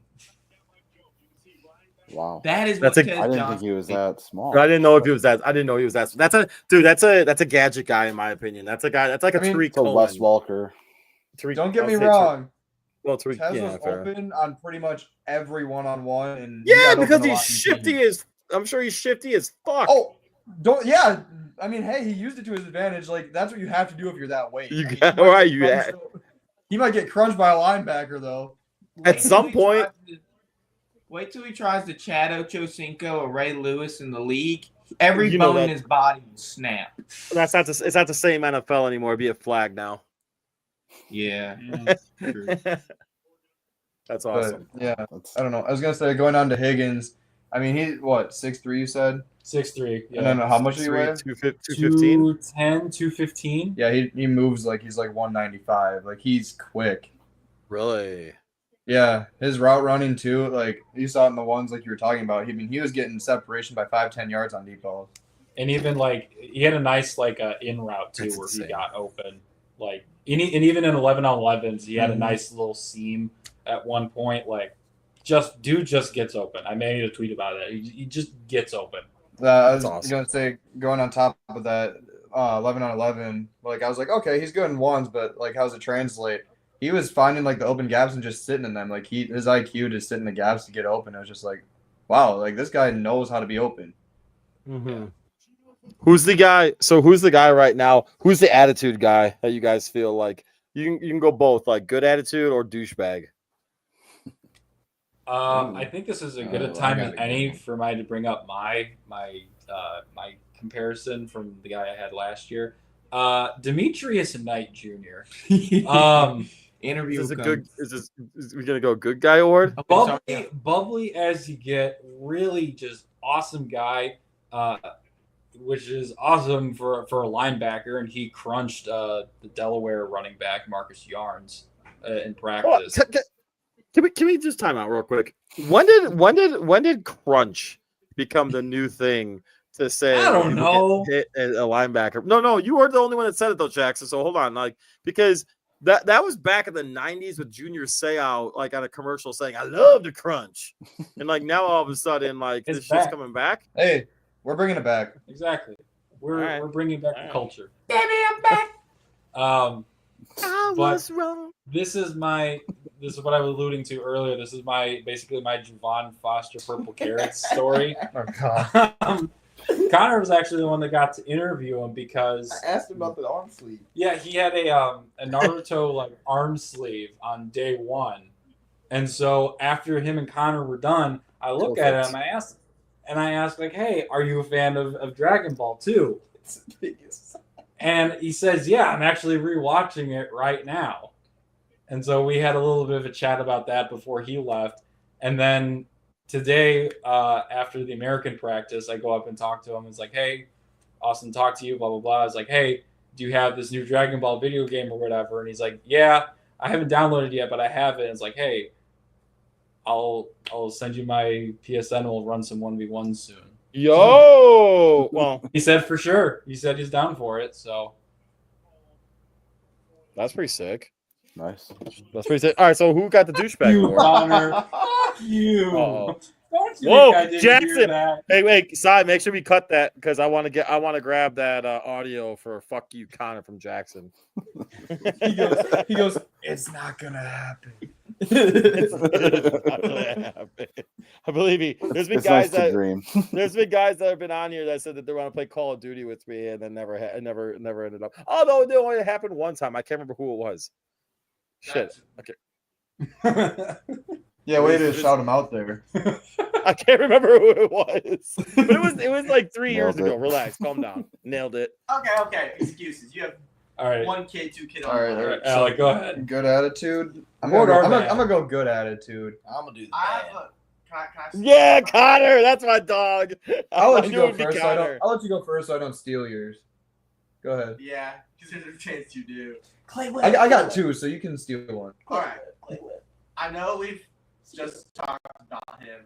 Wow. That is what Tez Johnson. I didn't think he was that small. I didn't know if he was that. I didn't know he was that. That's a gadget guy in my opinion. That's a guy. That's like a Tariq Cohen. Wes Walker. Don't get me wrong. Well, Tez was open on pretty much every one-on-one, and because he's shifty as. I'm sure he's shifty as fuck. Oh, don't. Yeah, I mean, hey, he used it to his advantage. Like that's what you have to do if you're that weight. He might get crunched by a linebacker though. At some point. Wait till he tries to Chad Ochocinco or Ray Lewis in the league. Every You know bone in that- his body will snap. It's not the same NFL anymore. It'd be a flag now. Yeah. True. That's But awesome. yeah, That's- I don't know. I was gonna say going on to Higgins. I mean, he what 6'3", you said, 6'3". and then how much do you weigh? 215. 210, 215. Yeah, he moves like he's like 195. Like he's quick. Really? Yeah, his route running too. Like you saw it in the ones like you were talking about. He was getting separation by 5-10 yards on deep balls. And even like he had a nice like in route too, That's where insane. he got open. Like and even in 11-on-11s, he had a Mhm. nice little seam at one point. Like just gets open. I made a tweet about it. He just gets open. I was That's awesome. gonna say going on top of that, 11-on-11. Like I was like, okay, he's good in ones, but like how's it translate? He was finding like the open gaps and just sitting in them. Like his IQ to sit in the gaps to get open. It was just like, wow, like this guy knows how to be open. Mm-hmm. Who's the guy? So who's the guy right now? Who's the attitude guy that you guys feel like you can go both, like good attitude or douchebag? I think this is as good a I time got as a good any one. for me to bring up my comparison from the guy I had last year. Demetrius Knight Jr. Interview Is this a comes. good? Is we gonna go good guy award? bubbly as you get, really just awesome guy, which is awesome for a linebacker, and he crunched the Delaware running back Marcus Yarns in practice. Can we just time out real quick? When did crunch become the new thing to say? I don't people know. get hit a linebacker. No, you were the only one that said it though, Jackson. So hold on, like because that was back in the '90s with Junior Seau, like on a commercial saying, "I love to crunch," and like now all of a sudden, like It's this shit's back. coming back. Hey, we're bringing it back. Exactly. We're Alright. we're bringing back the Alright. culture. Baby, I'm back. I I But- was wrong. This is what I was alluding to earlier. This is basically my Javon Foster Purple Carrots story. Oh god. Connor was actually the one that got to interview him because I asked him about the arm sleeve. yeah, he had a Naruto like arm sleeve on day one, and so after him and Connor were done, I look at him, I asked like, hey, are you a fan of Dragon Ball too? It's the biggest. And he says, yeah, I'm actually rewatching it right now. And so we had a little bit of a chat about that before he left. And then today, after the American practice, I go up and talk to him. It's like, hey, Austin, talk to you, blah, blah, blah. I was like, hey, do you have this new Dragon Ball video game or whatever? And he's like, yeah, I haven't downloaded it yet, but I have it. And it's like, hey, I'll send you my PSN and we'll run some 1v1 soon. Yo, well, He said for sure. He said he's down for it. So that's pretty sick. Nice. That's pretty sick. All right, so who got the douchebag you, award? Connor. You. Uh-oh. Don't you Whoa, think I didn't Jackson. hear that? Hey, wait, Sai, make sure we cut that because I want to grab that audio for "Fuck You, Connor" from Jackson. He goes, it's not gonna happen. It's not gonna happen. I believe me. There's been It's guys nice to that dream. there's been guys that have been on here that said that they want to play Call of Duty with me and then never ended up. Although it only happened one time. I can't remember who it was. Shit. Okay. Yeah, way to shout him out there. I can't remember who it was. But it was like 3 years Nailed it. ago. Relax, calm down. Nailed it. Okay. Excuses. You have All right. 1 kid, 2 kid. All right, All right, Alec, go ahead. Good attitude. I'm Good or gonna bad? go good attitude. I'm gonna do the I bad. have a. Can I Yeah, Connor, that's my dog. I'll let I you knew go it'd be first. Connor. I'll let you go first so I don't steal yours. Go ahead. Yeah, because there's a chance you do. Clay Whip. I got 2, so you can steal one. All right. Clay Whip. I know we've just talked about him,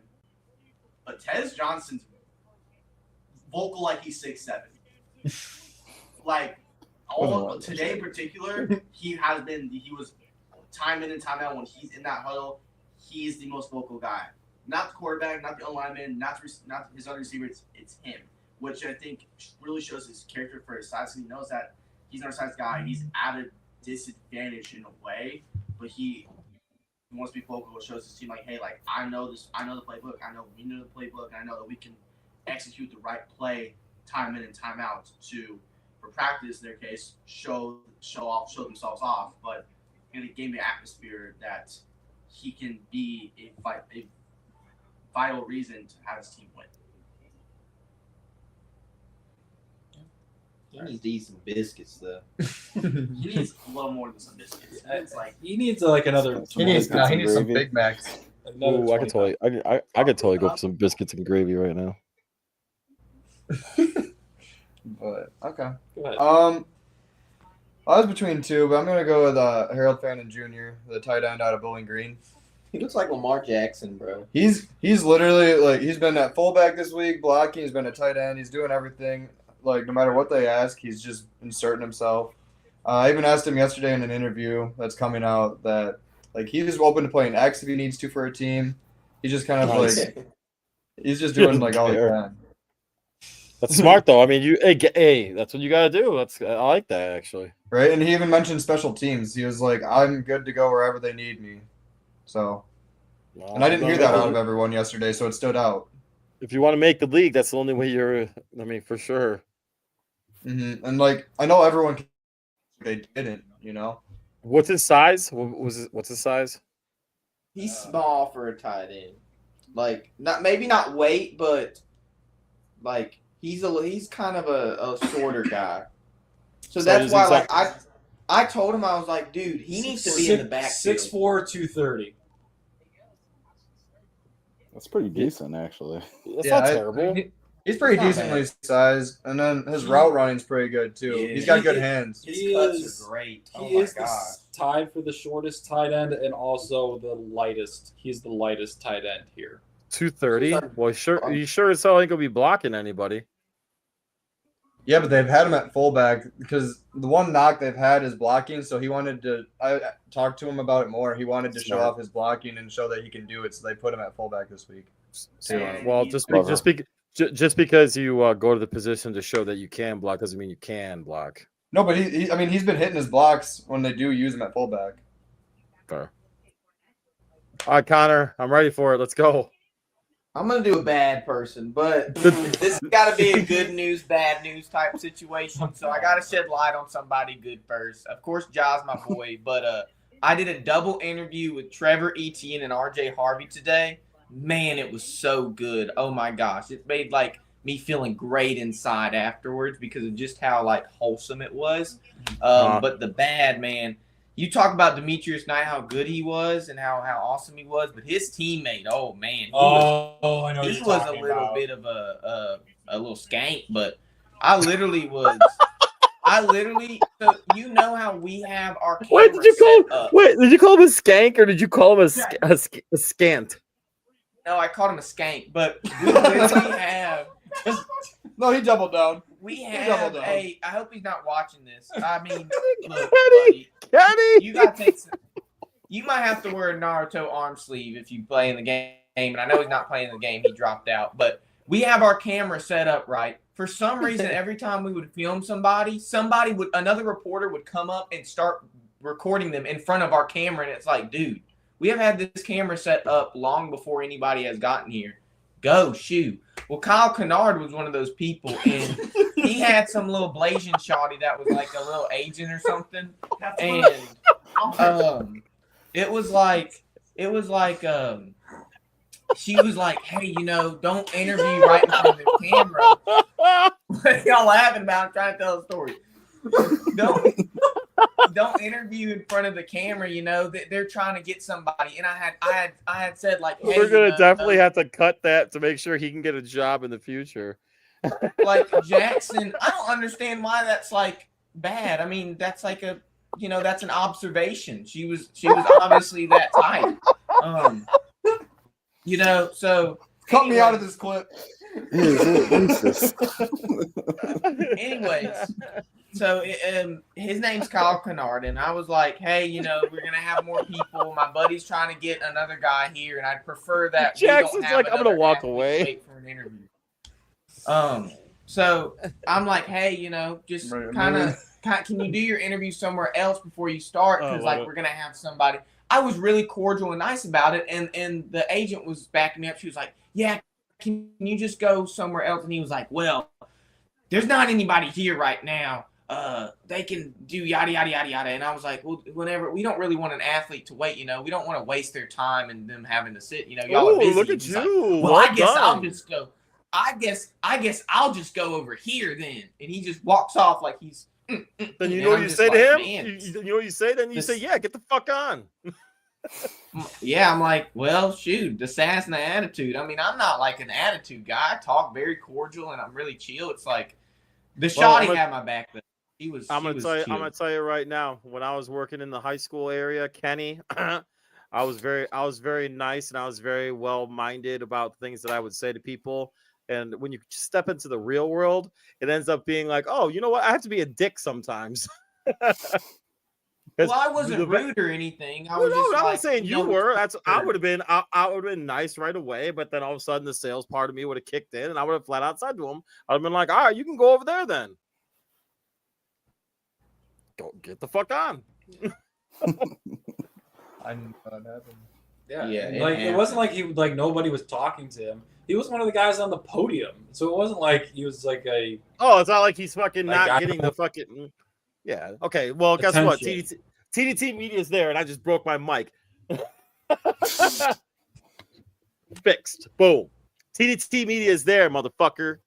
but Tez Johnson's vocal like he's 6'7". Like today in particular, he was time in and time out when he's in that huddle. He's the most vocal guy. Not the quarterback, not the lineman, not his other receiver. It's him, which I think really shows his character for his size. He knows that he's an undersized guy. He's at a disadvantage in a way, but he wants to be vocal. It shows his team like, hey, like I know this. I know the playbook. I know we know the playbook. I know that we can execute the right play time in and time out to, for practice in their case, show themselves off, but in a game atmosphere that he can be a vital reason to have his team win. He needs to eat some biscuits though. He needs a little more than some biscuits. It's like He needs like another. He needs Biscuits and some gravy. Big Macs. another Ooh, I could 25. totally, I could totally go for some biscuits and gravy right now. But okay. Go ahead. I was between two, but I'm gonna go with Harold Fannin Jr., the tight end out of Bowling Green. He looks like Lamar Jackson, bro. He's literally like he's been at fullback this week, blocking. He's been a tight end. He's doing everything. Like no matter what they ask, he's just inserting himself. I even asked him yesterday in an interview that's coming out that like he's open to playing X if he needs to for a team. He's just kind of like he's just doing like all he can. That's smart though. I mean, hey, that's what you gotta do. I like that actually. Right, and he even mentioned special teams. He was like, "I'm good to go wherever they need me." So, and I didn't hear that out of everyone yesterday, so it stood out. If you want to make the league, that's the only way you're. I mean, for sure. And like I know everyone, they didn't. You know. What's his size? What's his size? He's small for a tight end. Like maybe not weight, but like he's kind of a shorter guy. So that's why like I told him I was like, dude, he needs to be in the backfield. 6'4", 230. That's pretty decent, actually. That's not terrible. He's pretty Not decently sized, and then his route running's pretty good too. Yeah. He's got good hands. His He cuts is- are great. Oh He my is god. tied for the shortest tight end and also the lightest. He's the lightest tight end here. 230. Well, sure. You sure as hell ain't gonna be blocking anybody. Yeah, but they've had him at fullback because the one knock they've had is blocking. So he wanted to. I talked to him about it more. He wanted to show Smart. off his blocking and show that he can do it. So they put him at fullback this week. Well, just because you go to the position to show that you can block doesn't mean you can block. No, but I mean, he's been hitting his blocks when they do use him at fullback. Fair. All right, Connor, I'm ready for it. Let's go. I'm gonna do a bad person, but this has got to be a good news, bad news type situation. So I got to shed light on somebody good first. Of course, Ja's my boy, but I did a double interview with Trevor Etienne and RJ Harvey today. Man, it was so good. Oh my gosh, it made like me feeling great inside afterwards because of just how like wholesome it was. But the bad, man. You talk about Demetrius Knight, how good he was and how awesome he was, but his teammate, oh man, he was a little bit of a little skank. But I literally was, so you know how we have our camera Did you call him a skank or did you call him a scant? No, I called him a skank, but we literally have. No, he doubled down. We He have doubled down. I hope he's not watching this. I mean, look, Kenny! buddy, Kenny! you gotta take some, you might have to wear a Naruto arm sleeve if you play in the game. And I know he's not playing the game; he dropped out. But we have our camera set up right. For some reason, every time we would film somebody, another reporter would come up and start recording them in front of our camera, and it's like, dude, we have had this camera set up long before anybody has gotten here. Go shoot. Well, Kyle Kennard was one of those people, and he had some little Blasian shawty that was like a little agent or something, and it was like she was like, hey, don't interview right in front of the camera. What y'all laughing about? I'm trying to tell a story. Don't interview in front of the camera. They're trying to get somebody, and I had said like, hey, we're gonna definitely have to cut that to make sure he can get a job in the future. Like Jackson. I don't understand why that's like bad. I mean, that's like that's an observation. She was obviously that type. So Cut me out of this clip. Anyways, so his name's Kyle Kennard, and I was like, hey, we're gonna have more people. My buddy's trying to get another guy here, and I'd prefer that Jackson's we don't have like, I'm gonna another walk athlete away. wait for an interview. So I'm like, hey, just kind of, can you do your interview somewhere else before you start? Because we're gonna have somebody. I was really cordial and nice about it, and the agent was backing me up. She was like, yeah, can you just go somewhere else? And he was like, well, there's not anybody here right now. They can do yada, yada, yada, yada. And I was like, well, whenever, we don't really want an athlete to wait, we don't want to waste their time and them having to sit, y'all are busy. Look at He's like, you. well, I guess I'll just go. I guess I'll just go over here then. And he just walks off like he's. Then you know what you say to him? You know what you say? Then you say, yeah, get the fuck on. Yeah, I'm like, well, shoot, the sass and the attitude. I mean, I'm not like an attitude guy. I talk very cordial and I'm really chill. It's like the shawty had my back then. I'm gonna tell you right now. When I was working in the high school area, Kenny, I was very nice and I was very well minded about things that I would say to people. And when you step into the real world, it ends up being like, oh, you know what? I have to be a dick sometimes. Well, I wasn't rude or anything. I was I'm not saying you were. I would have been nice right away, but then all of a sudden the sales part of me would have kicked in and I would have flat out said to him, I'd have been like, all right, you can go over there then. Go get the fuck on. I knew that happened. Yeah, Yeah, like it wasn't like nobody was talking to him. He was one of the guys on the podium, so it wasn't like he was like a. Oh, it's not like he's fucking Like, not getting the fucking. Yeah. Okay. Well, guess what? TDT Media is there, and I just broke my mic. Fixed. Boom. TDT Media is there, motherfucker.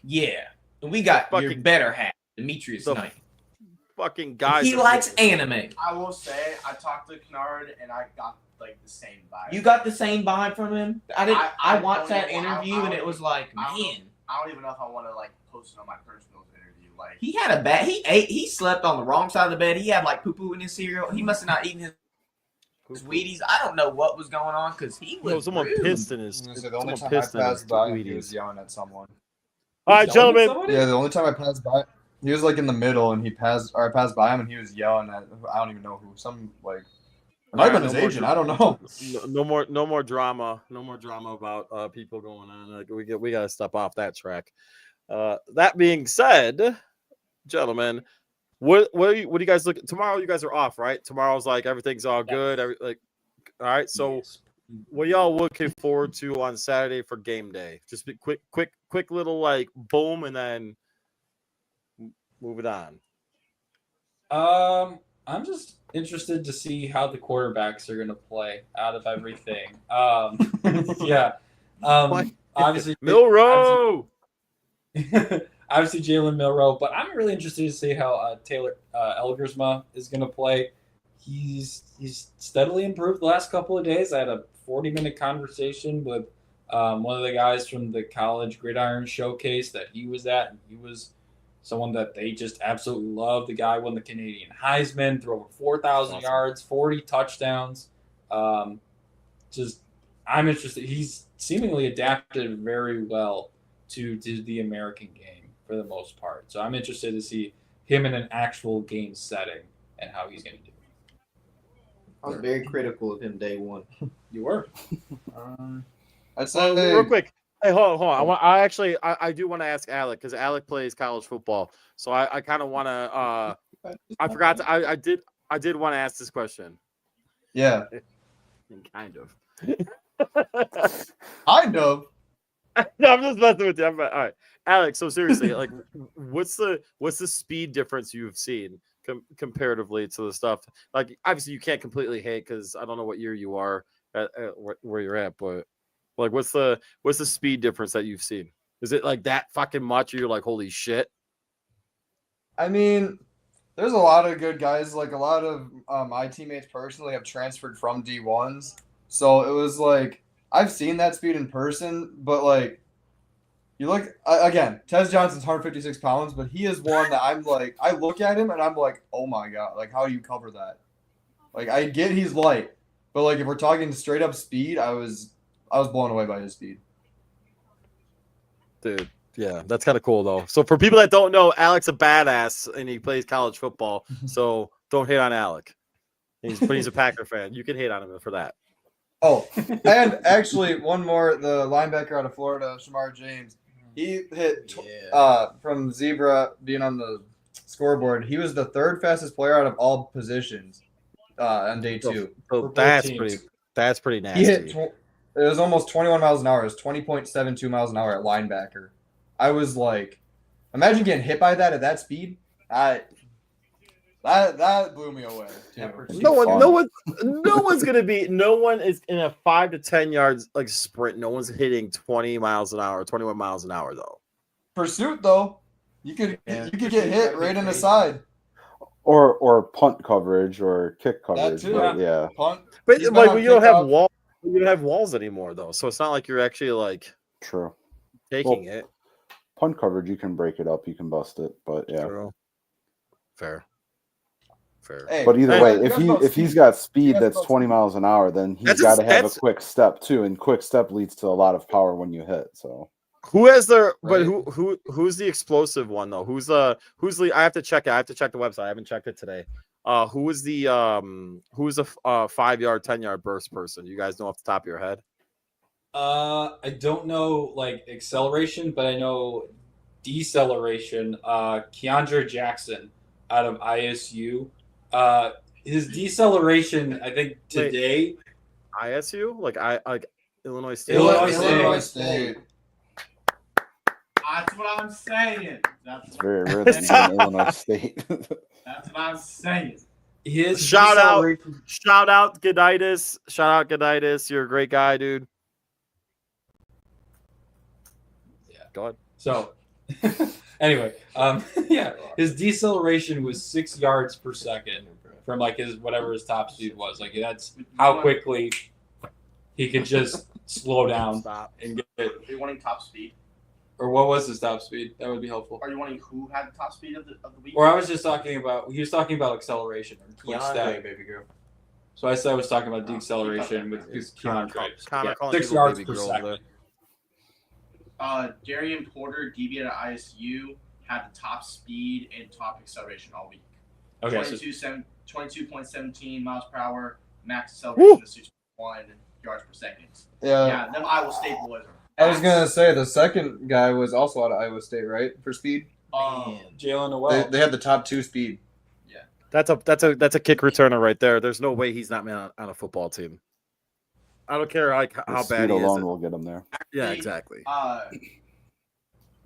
Yeah, and we got your better half, Demetrius The Knight. Fucking guys. He likes anime. I will say, I talked to Kennard and I got like the same vibe. You got the same vibe from him. I watched that don't even- interview and it was like, I don't- man, I don't even know if I want to like post it on my personal interview. Like he had a bad. He slept on the wrong side of the bed. He had like poo poo in his cereal. He must have not eaten his Wheaties. I don't know what was going on because he was. Someone rude. pissed in his. So the only someone time I pissed in his passed by him, he Wheaties. was yelling at someone. All right, gentlemen. Yeah, the only time I passed by, he was like in the middle, and I passed by him, and he was yelling at I don't even know who. Some like it might have been his agent. I don't know. No more drama. No more drama about people going on. Like we got to step off that track. That being said, gentlemen, what do you guys look? Tomorrow you guys are off, right? Tomorrow's like everything's all good. All right. So, what y'all looking forward to on Saturday for game day? Just be quick little like boom, and then move it on. I'm just interested to see how the quarterbacks are going to play out of everything. Yeah. Obviously, Milroe. Obviously Jalen Milroe, but I'm really interested to see how Taylor Elgersma is going to play. He's steadily improved the last couple of days. I had a 40-minute conversation with one of the guys from the college Gridiron Showcase that he was at, and he was someone that they just absolutely love. The guy won the Canadian Heisman, threw over 4,000 yards, 40 touchdowns. I'm interested. He's seemingly adapted very well to the American game for the most part. So I'm interested to see him in an actual game setting and how he's going to do. I was very critical of him day one. You were. I'd say Real quick. Hey, hold on. I do want to ask Alec because Alec plays college football. So I kind of want to. I forgot to. I did want to ask this question. Yeah. Kind of. Kind of. No, I'm just messing with you. All right, Alex. So seriously, like, what's the speed difference you've seen comparatively to the stuff? Like, obviously, you can't completely hate because I don't know what year you are at where you're at, but like, what's the speed difference that you've seen? Is it like that fucking much? Or you're like, holy shit. I mean, there's a lot of good guys. Like a lot of my teammates personally have transferred from D1s, so it was like. I've seen that speed in person, but like, you look again. Tez Johnson's 156 pounds, but he is one that I'm like, I look at him and I'm like, oh my god, like how do you cover that? Like I get he's light, but like if we're talking straight up speed, I was blown away by his speed. Dude, yeah, that's kind of cool though. So for people that don't know, Alec's a badass and he plays college football. So don't hate on Alec. But he's a Packer fan. You can hate on him for that. Oh, and actually, one more. The linebacker out of Florida, Shamar James, he hit from Zebra being on the scoreboard. He was the third fastest player out of all positions on day two. So that's pretty nasty. He hit. It was almost 21 miles an hour. It was 20.72 miles an hour at linebacker. I was like, imagine getting hit by that at that speed. That blew me away. Too. No one's gonna be. No one is in a 5 to 10 yards like sprint. No one's hitting 20 miles an hour, 21 miles an hour though. Pursuit though, you could get hit right in the side. Or punt coverage or kick coverage. too. But yeah. Punt. But He's been like on when you don't have kickoff. walls, you don't have walls anymore though. So it's not like you're actually like True. taking Well, it. Punt coverage, you can break it up, you can bust it, but yeah. True. Fair. Hey, But either Hey, way, you if asked about he's speed. got speed You asked that's about 20 miles an hour, then he's That's got to have a that's- quick step too, and quick step leads to a lot of power when you hit. So Who has their but Right. who's the explosive one though? Who's the I have to check it. I have to check the website. I haven't checked it today. Who is the 5 yard, 10-yard burst person? You guys know off the top of your head? I don't know like acceleration, but I know deceleration. Keandre Jackson out of ISU. His deceleration, I think today. ISU? Like Illinois State. Illinois State. That's what I'm saying. That's it's very rare that he's in Illinois State. what I'm saying. His Shout out. deceleration- Shout out Goditis. Shout out Goditis. You're a great guy, dude. Yeah. Go ahead. So, anyway, yeah, his deceleration was 6 yards per second from like his whatever his top speed was. Like that's how quickly he could just slow down Stop. and get Are you wanting top speed? Or what was his top speed? That would be helpful. Are you wanting who had the top speed of the week? Or I was just talking about. He was talking about acceleration or quick Keandre, step. baby girl. So I said I was talking about deceleration with his Keandre. Connor Yeah, calling 6 people yards baby per girl over second. Darian Porter, DB at ISU, had the top speed and top acceleration all week. Okay, so 22.17 miles per hour, max acceleration of 6.1 yards per second. Yeah, them Iowa State boys are. I was gonna say the second guy was also out of Iowa State, right? For speed, Jalen Noel. they had the top 2 speed. That's a kick returner right there. There's no way he's not on a football team. I don't care how The bad speed he is. alone will get him there. Yeah, exactly.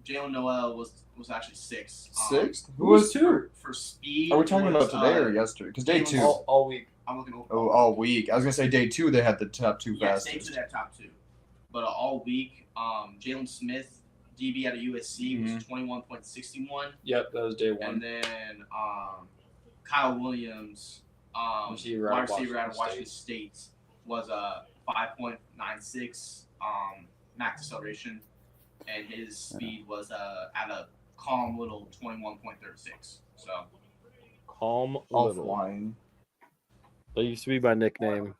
Jalen Noel was actually 6. Sixth? Who was 2? For speed. Are we talking was, about today or yesterday? Because day Jalen 2. All week. I'm looking over. Oh, all week. I was gonna say day 2 they had the top 2 Yes, day 2 fastest. they had top 2. But all week, Jalen Smith, DB out of USC, was 21.61. Yep, that was day 1. And then Kyle Williams, Receiver wide out of receiver out of Washington Washington State, was 5.96 max acceleration, and his speed was at a calm little 21.36. So Calm Little. Offline. That used to be my nickname.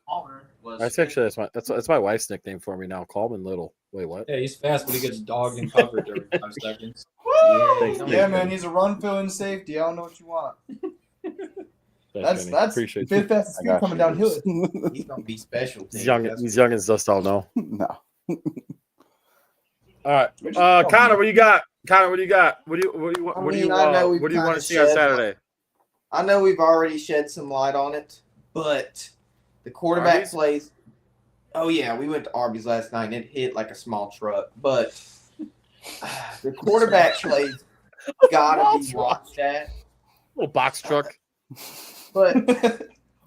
was That's my wife's nickname for me now. Calm Little. Wait, what? Yeah, he's fast, but he gets dogged and covered every 5 seconds. Thanks, Yeah, Kenny. man, he's a run filling safety. I don't know what you want. Thanks, Kenny. That's Appreciate fifth you. fastest I speed got coming you. downhill. He's gonna be special. These youngins just don't know. No. All right, Connor, what do you got? Connor, what do you got? What do you I want to kinda see on shed- Saturday? I know we've already shed some light on it, but the quarterback Arby's? plays. Oh yeah, we went to Arby's last night and it hit like a small truck. But the quarterback plays gotta be watched at. Little box truck. But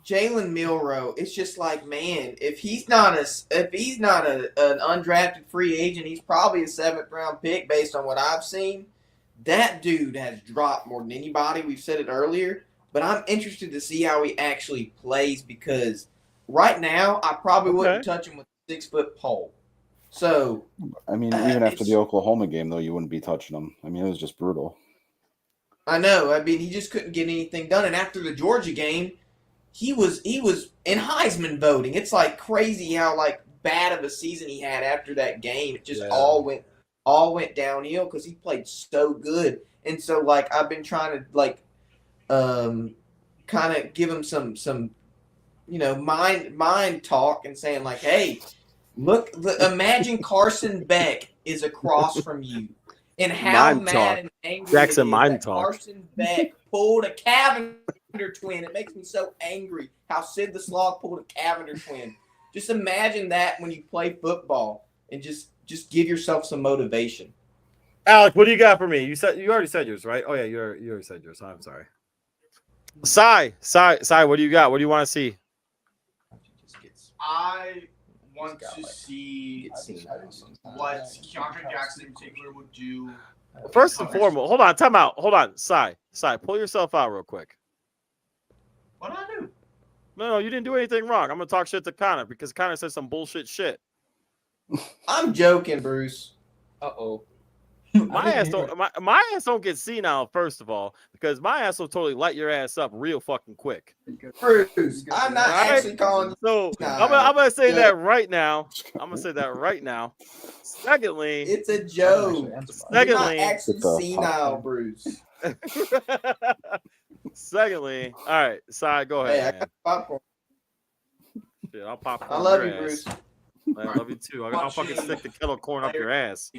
Jalen Milroe, it's just like, man, if he's not an undrafted free agent, he's probably a 7th round pick based on what I've seen. That dude has dropped more than anybody. We've said it earlier, but I'm interested to see how he actually plays because right now I probably wouldn't touch him with a 6-foot pole. So I mean, even after it's- the Oklahoma game, though, you wouldn't be touching him. I mean, it was just brutal. I know. I mean, he just couldn't get anything done. And after the Georgia game, he was in Heisman voting. It's like crazy how like bad of a season he had after that game. It just all went downhill because he played so good. And so like I've been trying to like kind of give him some mind talk and saying like, hey, look, imagine Carson Beck is across from you. And how Mind mad talk. and angry Jackson it is mind that talk. Carson Beck pulled a Cavender twin. It makes me so angry how Sid the Slog pulled a Cavender twin. Just imagine that when you play football and just give yourself some motivation. Alec, what do you got for me? You already said yours, right? Oh yeah, you already said yours. I'm sorry. Sai, what do you got? What do you want to see? I want to see what Keandre Jackson in particular would do. First and foremost, hold on, time out. Hold on, Sai, pull yourself out real quick. What did I do? No, you didn't do anything wrong. I'm gonna talk shit to Connor because Connor said some bullshit shit. I'm joking, Bruce. Uh-oh. My ass don't get senile, first of all, because my ass will totally light your ass up real fucking quick. Bruce, I'm not actually calling you. So I'm gonna say that right now. I'm gonna say that right now. Secondly, it's a joke. Secondly, you're not actually senile, Bruce. Secondly, all right, Sai, go ahead. Hey, I got popcorn. Shit, I'll pop. I love you, ass. Bruce. I love you too. I'll fucking stick the kettle corn up your ass.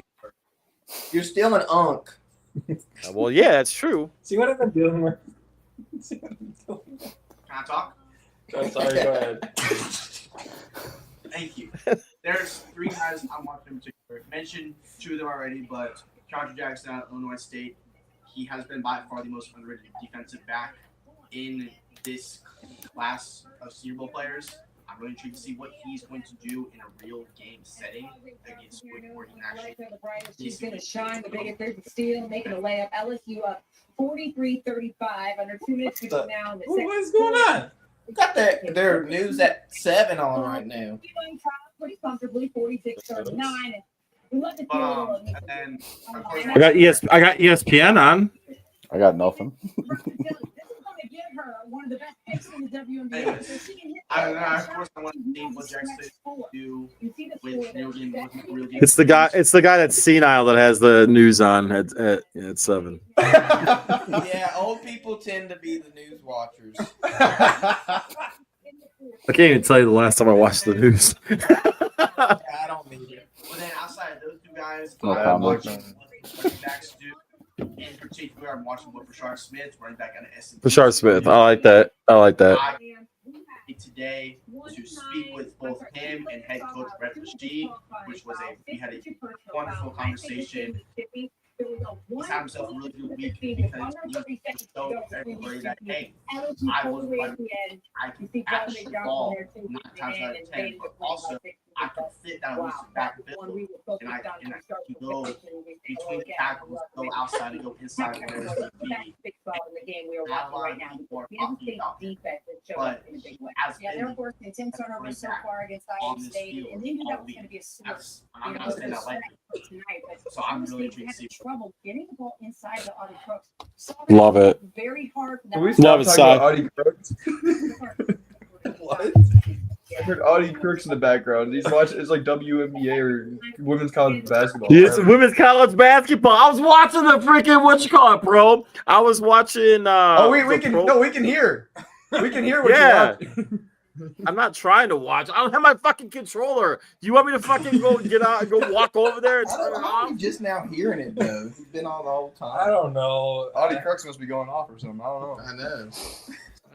You're still an unk. Well, yeah, that's true. See what I've been doing with. Can I talk? I'm sorry, go ahead. Thank you. There's 3 guys I'm watching in particular. Mentioned 2 of them already, but Keandre Jackson out of Illinois State. He has been by far the most underrated defensive back in this class of Senior Bowl players. I'm really intrigued to see what he's going to do in a real game setting against where he can actually. She's going to shine the biggest. There's a steal, making a layup. LSU up 43-35 under 2 minutes to go now. What's going on? We got their news at 7 on right now. Pretty comfortably, 46-39. We love to And I got ESPN on. I got nothing. her one of the best picks in the WNBA. Anyways, So she can hit of course, I want to see what Jackson do with real game. It's the guy that's senile that has the news on at 7. Yeah, old people tend to be the news watchers. I can't even tell you the last time I watched the news. I don't need it. But then outside of those 2 guys, No I'm comment. watching backs do. In particular, I'm watching what Rashard Smith, running back out of S&P. Rashard Smith, I like that. Today to speak with both him and head coach Brett Rashid, which was we had a wonderful conversation. He's had himself a really good week because he showed everybody that hey, I was like, I can catch the ball 9 times out of 10, but also I can fit down this backfield and I can go between the tackles, go outside and go inside where it's going to be. Not a lot of people are talking about him, but he has been 10 turnovers so far against on Iowa this State, field and they knew that all was going to be a week. source. I'm not saying that lightly. So I'm really intrigued to see. Trouble getting the ball inside the Audi Crooks. Love it. Very hard for that. Can we Love stop it, talking Si. about Audie Crooks? What? I heard Audie Crooks in the background. He's watching. It's like WNBA or women's college basketball. Yes, women's college basketball. I was watching the freaking bro. I was watching. We can hear. We can hear what Yeah. you're watching. I'm not trying to watch. I don't have my fucking controller. Do you want me to fucking go get out and go walk over there and turn it How are off? you just now hearing it though? He's been on the whole time. I don't know. Audie Crooks must be going off or something. I don't know. I know.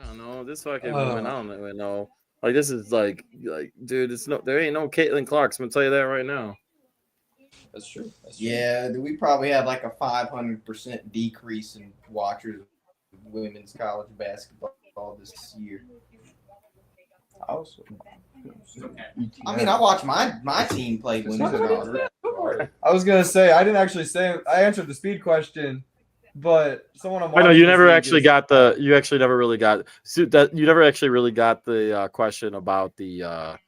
I don't know. This fucking woman, I don't even know. Like this is like, dude, there ain't no Caitlin Clark. I'm gonna tell you that right now. That's true. Yeah, we probably have like a 500% decrease in watchers of women's college basketball this year. I mean, I watch my team play women's college. I was gonna say I didn't actually say I answered the speed question, but someone I'm I know watching you this never week actually is- got the. You actually never really got that. You never actually really got the question about the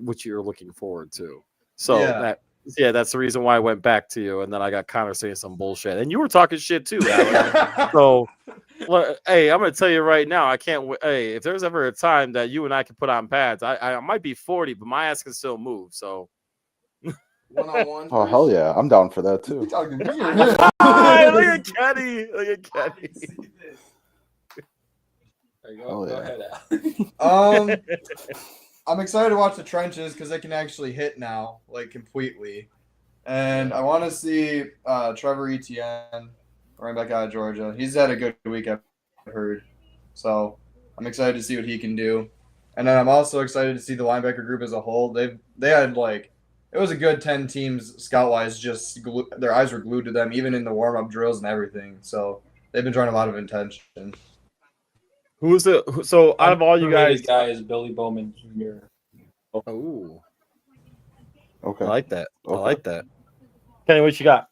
what you're looking forward to. So that's the reason why I went back to you, and then I got Connor saying some bullshit, and you were talking shit too. Alex. So, hey, I'm gonna tell you right now, I can't. Hey, if there's ever a time that you and I can put on pads, I might be 40, but my ass can still move. So. One-on-one. Oh hell yeah, I'm down for that too. Look at Kenny. Look at Kenny. There you Oh, go. yeah. Go ahead, Al. I'm excited to watch the trenches because they can actually hit now, like completely. And I want to see Trevor Etienne, running back out of Georgia. He's had a good week, I've heard. So I'm excited to see what he can do. And then I'm also excited to see the linebacker group as a whole. They had it was a good 10 teams scout-wise. Just their eyes were glued to them, even in the warm-up drills and everything. So they've been drawing a lot of attention. Who's the so out of all you guys? Guy is Billy Bowman Jr. Oh, Okay. I like that. Okay. I like that. Kenny, what you got?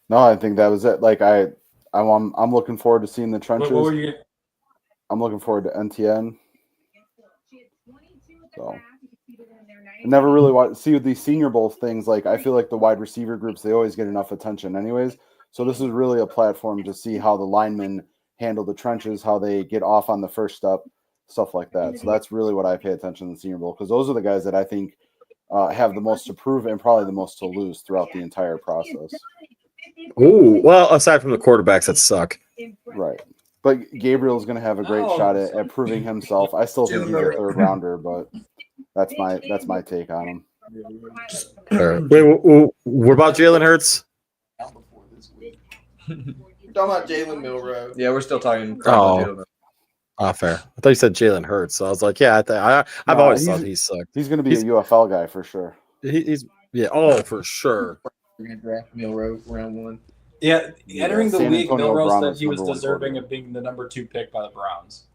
No, I think that was it. Like I'm looking forward to seeing the trenches. What were you? I'm looking forward to NTN. So I never really want to see with these Senior Bowl things. Like I feel like the wide receiver groups, they always get enough attention anyways. So this is really a platform to see how the linemen handle the trenches, how they get off on the first step, stuff like that. So that's really what I pay attention to the Senior Bowl, because those are the guys that I think have the most to prove and probably the most to lose throughout the entire process. Ooh, well, aside from the quarterbacks that suck. Right. But Gabriel's going to have a great shot at proving himself. I still think he's a third rounder, but that's my take on him. Wait, what about Jalen Hurts? You're talking about Jalen Milroe. Yeah, we're still talking. Oh, fair. I thought you said Jalen Hurts. So I was like, yeah, I've always thought he sucked. He's going to be a UFL guy for sure. He's oh, for sure. We're gonna draft Milroe round 1. Yeah, entering the San league, Antonio Milroe Brown said is he was number 1 deserving quarterback. of being the number 2 pick by the Browns.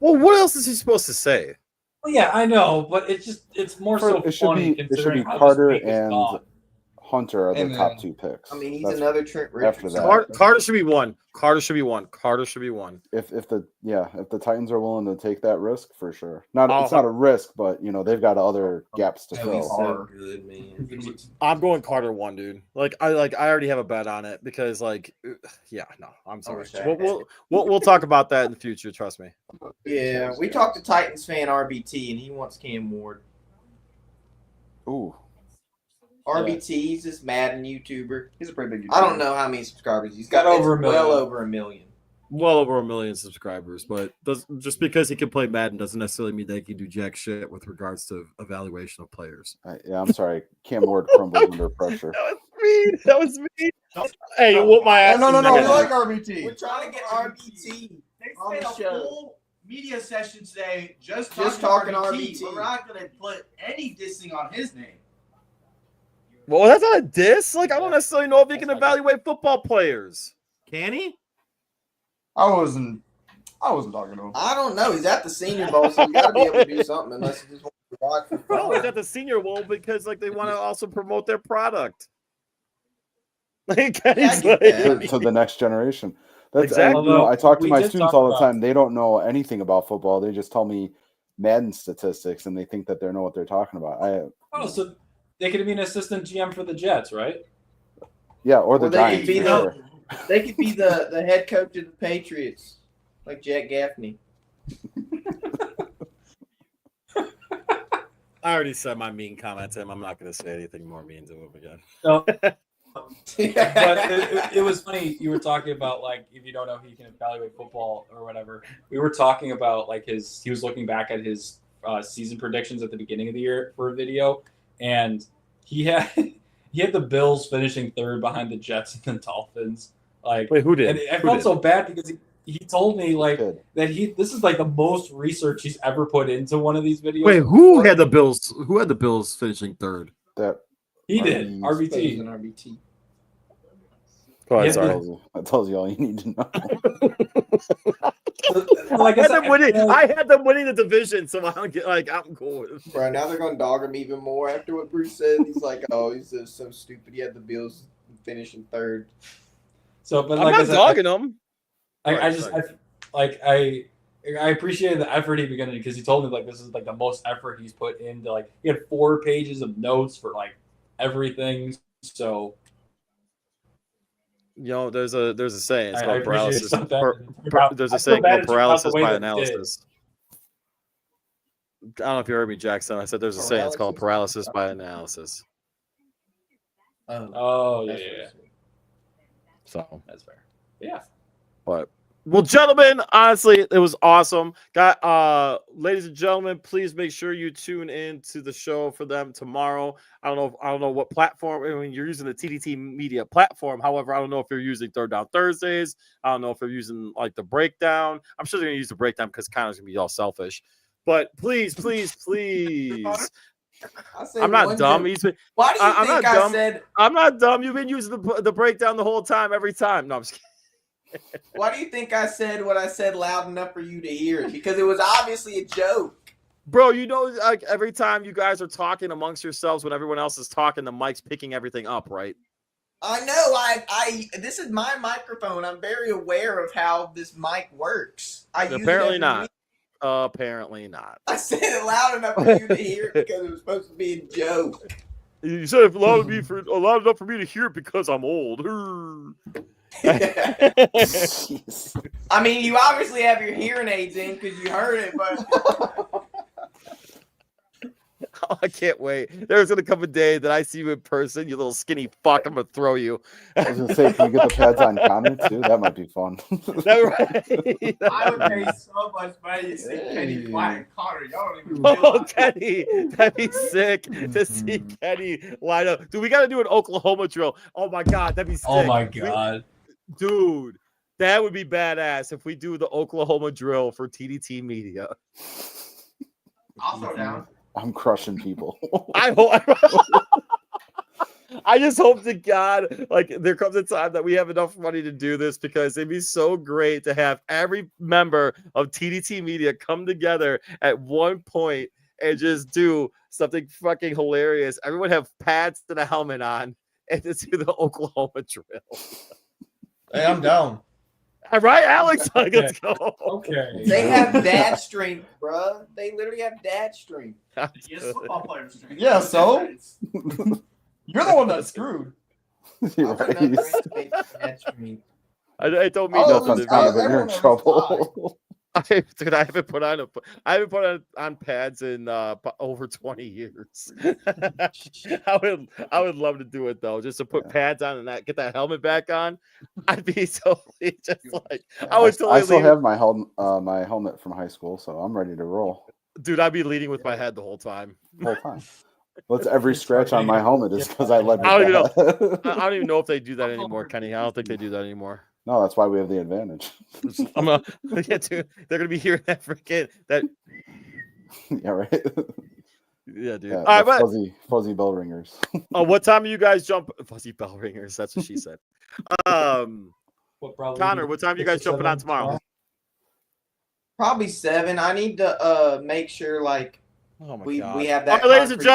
Well, what else is he supposed to say? Well, yeah, I know, but it's more so It should funny be considering how Carter this week is and gone. Hunter are the And top then- 2 picks. I mean, he's That's another Trent after Richardson. that. Carter should be one. Carter should be one. Carter should be one. If the Titans are willing to take that risk, for sure. It's not a risk, but they've got other gaps to Oh, he's fill. so good, man. I'm going Carter 1, dude. I already have a bet on it because I'm sorry. We'll talk about that in the future. Trust me. Yeah, we talked to Titans fan RBT, and he wants Cam Ward. Ooh. RBT, he's this Madden YouTuber. He's a pretty big. I don't know how many subscribers he's got. Over a million. Well over a million. Well over 1 million subscribers, but just because he can play Madden doesn't necessarily mean that he can do jack shit with regards to evaluation of players. I'm sorry. Cam Ward crumbles under pressure. That was me. Hey, you whoop my ass. No. We Negative. like RBT. We're trying to get RBT on the a show. full media session today just talking RBT. RBT. We're not going to put any dissing on his name. Well, that's not a diss. I don't necessarily know if he can evaluate football players. Can he? I wasn't talking to him. I don't know. He's at the Senior Bowl, so you got to be able to do something unless you just want to watch for No, he's fun. at the Senior Bowl because they want to also promote their product. I get that. to the next generation. That's Exactly. I talk to We my did students talk all the about- time. They don't know anything about football. They just tell me Madden statistics, and they think that they know what they're talking about. Oh, so they could be an assistant GM for the Jets, right? Or the Or they Giants. could be for sure. They could be the head coach of the Patriots, like Jack Gaffney. I already said my mean comment to him. I'm not going to say anything more mean to him again. No. But it was funny. You were talking about if you don't know he can evaluate football or whatever. We were talking about he was looking back at his season predictions at the beginning of the year for a video, and he had the Bills finishing 3rd behind the Jets and the Dolphins. Wait, who did? And I Who felt did? so bad because he told me Good. that this is the most research he's ever put into one of these videos. Wait, who had the Bills? Who had the Bills finishing 3rd? That He did. He's RBT. an RBT. Go ahead, Yeah, sorry. that tells you all you need to know. I had them winning the division, so I don't get I'm cool with it. Bro, now they're gonna dog him even more after what Bruce said. He's like, "Oh, he's just so stupid. He had the Bills finishing 3rd." So, but I'm like I not said, dogging them. I appreciated the effort he began because he told me this is the most effort he's put into he had 4 pages of notes for everything. So There's a saying. It's I called appreciate paralysis. something. There's I a feel saying bad called that you felt paralysis the way by that you did. analysis. I don't know if you heard me, Jackson. I said there's a saying. It's called paralysis by analysis. Oh yeah. So That's fair. Yeah. But well, gentlemen, honestly, it was awesome. Ladies and gentlemen, please make sure you tune in to the show for them tomorrow. I don't know what platform. I mean, you're using the TDT Media platform. However, I don't know if you're using Third Down Thursdays. I don't know if you're using the breakdown. I'm sure they're gonna use the breakdown because Connor's gonna be all selfish. But please. I'm not dumb. Why do you I'm think not I dumb. said? I'm not dumb. You've been using the breakdown the whole time, every time. No, I'm just kidding. Why do you think I said what I said loud enough for you to hear it? Because it was obviously a joke. Bro, you know, like every time you guys are talking amongst yourselves when everyone else is talking, the mic's picking everything up, right? I know. I this is my microphone. I'm very aware of how this mic works. Apparently not. Apparently not. I said it loud enough for you to hear it because it was supposed to be a joke. You said it loud enough for me to hear it because I'm old. I mean, you obviously have your hearing aids in because you heard it, but Oh, I can't wait. There's gonna come a day that I see you in person, you little skinny fuck. I'm gonna throw you. I was gonna say, can you get the pads on Connor too? That might be fun. Right? I would pay so much money to see Kenny White and Connor. Y'all don't even Oh, realize. Kenny, that'd be sick to see Kenny line up. Dude, we got to do an Oklahoma drill. Oh my god, that'd be sick. Oh my god, dude, that would be badass if we do the Oklahoma drill for TDT Media. I'll throw down. I'm crushing people. I hope. I just hope to God, like, there comes a time that we have enough money to do this, because it'd be so great to have every member of TDT Media come together at one point and just do something fucking hilarious. Everyone have pads and a helmet on and just do the Oklahoma drill. Hey, I'm down. All right, Alex, let's go. Okay. they have dad strength, bruh. They literally have dad strength. Yes, football players. Yeah, so? You're the one that's screwed. You're I right. would not underestimate dad strength. I don't mean Oh, nothing That's to kind me. of you're in trouble. Dude, I haven't put on pads in over 20 years. I would love to do it though, just to put pads on and get that helmet back on. I'd be totally just like I would totally. I still leave have my helmet from high school, so I'm ready to roll. Dude, I'd be leading with my head the whole time. The whole time. What's every scratch on my helmet is because I led with I don't even that. I don't even know if they do that anymore, Kenny. I don't think they do that anymore. No, that's why we have the advantage. I'm yeah, dude, they're gonna be hearing that freaking that. Yeah, right. Yeah, dude. Yeah, All right, the but fuzzy bell ringers. what time do you guys jump? Fuzzy bell ringers. That's what she said. What, probably Connor, what time you guys jumping on tomorrow? Probably 7. I need to make sure like Oh my we God. have All that. right, ladies and concrete, because I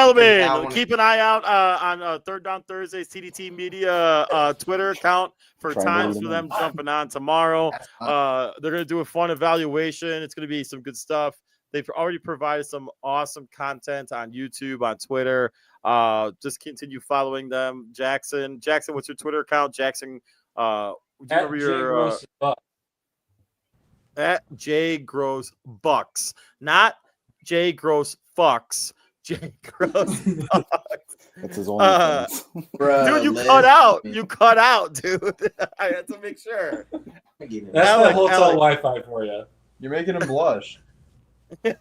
gentlemen, wanna- keep an eye out on Third Down Thursdays TDT Media Twitter account for Trying to times lead for them them jumping on tomorrow. That's fine. They're going to do a fun evaluation. It's going to be some good stuff. They've already provided some awesome content on YouTube, on Twitter. Just continue following them. Jackson, what's your Twitter account? Jackson, do you remember your at J Gross Bucks, not J Gross Fucks. J Gross Bucks. That's his only Bruh, dude, you listen. cut out. You cut out, dude. I had to make sure. That's the Alec, hotel Alec. Wi-Fi for you. You're making him blush. That's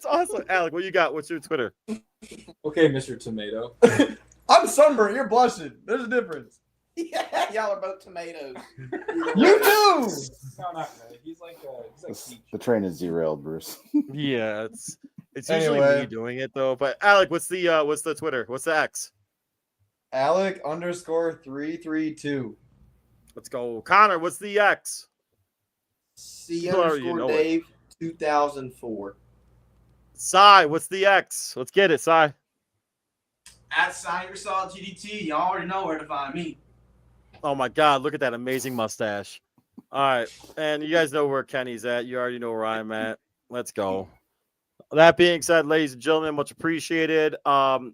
awesome. Alec, what you got? What's your Twitter? Okay, Mr. Tomato. I'm sunburned. You're blushing. There's a difference. Yeah, y'all are both tomatoes. You do. No, not really. He's like Peach. The train is derailed, Bruce. Yeah, it's usually Anyway. me doing it though. But Alec, what's the Twitter? What's the X? Alec_332. Let's go. Connor, what's the X? C You already know underscore it. Dave 2004. Cy, what's the X? Let's get it, Cy. At Sign Your Solid TDT, y'all already know where to find me. Oh my God, look at that amazing mustache. All right, and you guys know where Kenny's at. You already know where I'm at. Let's go. That being said, ladies and gentlemen, much appreciated.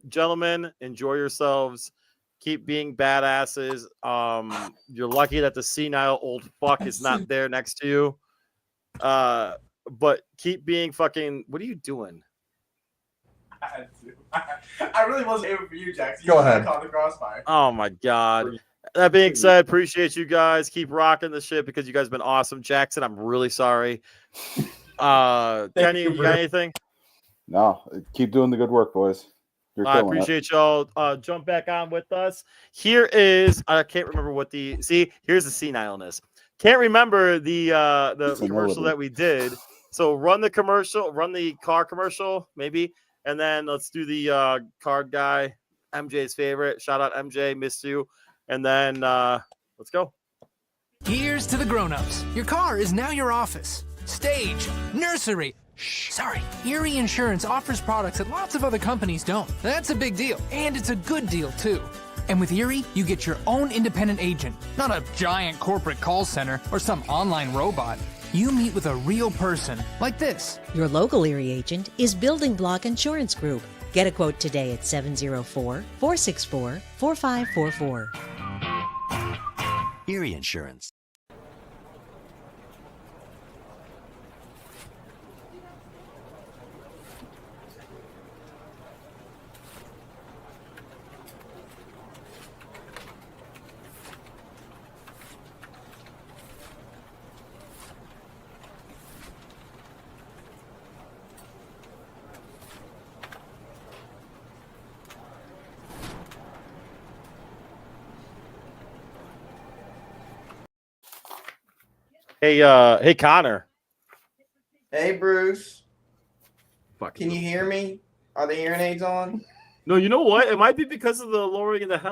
Gentlemen, enjoy yourselves. Keep being badasses. You're lucky that the senile old fuck is not there next to you. But keep being fucking. What are you doing? I had to. I really wasn't able for you, Jackson. Go ahead. Call the crossfire. Oh my God. That being said, appreciate you guys. Keep rocking the shit because you guys have been awesome. Jackson, I'm really sorry. Kenny, you got anything? No, keep doing the good work, boys. You're I killing it. appreciate y'all. Jump back on with us. Here is I can't remember what here's the senileness. Can't remember the commercial that we did. So run the commercial, run the car commercial, maybe, and then let's do the card guy, MJ's favorite. Shout out MJ, missed you. And then let's Let's go. Here's to the grown-ups. Your car is now your office, stage, nursery. Sorry. Erie Insurance offers products that lots of other companies don't. That's a big deal, and it's a good deal, too. And with Erie, you get your own independent agent, not a giant corporate call center or some online robot. You meet with a real person, like this. Your local Erie agent is Building Block Insurance Group. Get a quote today at 704-464-4544. Erie Insurance. Hey, Connor. Hey, Bruce. Fuck. Can you hear me? Are the hearing aids on? No, you know what? It might be because of the lowering of the helm.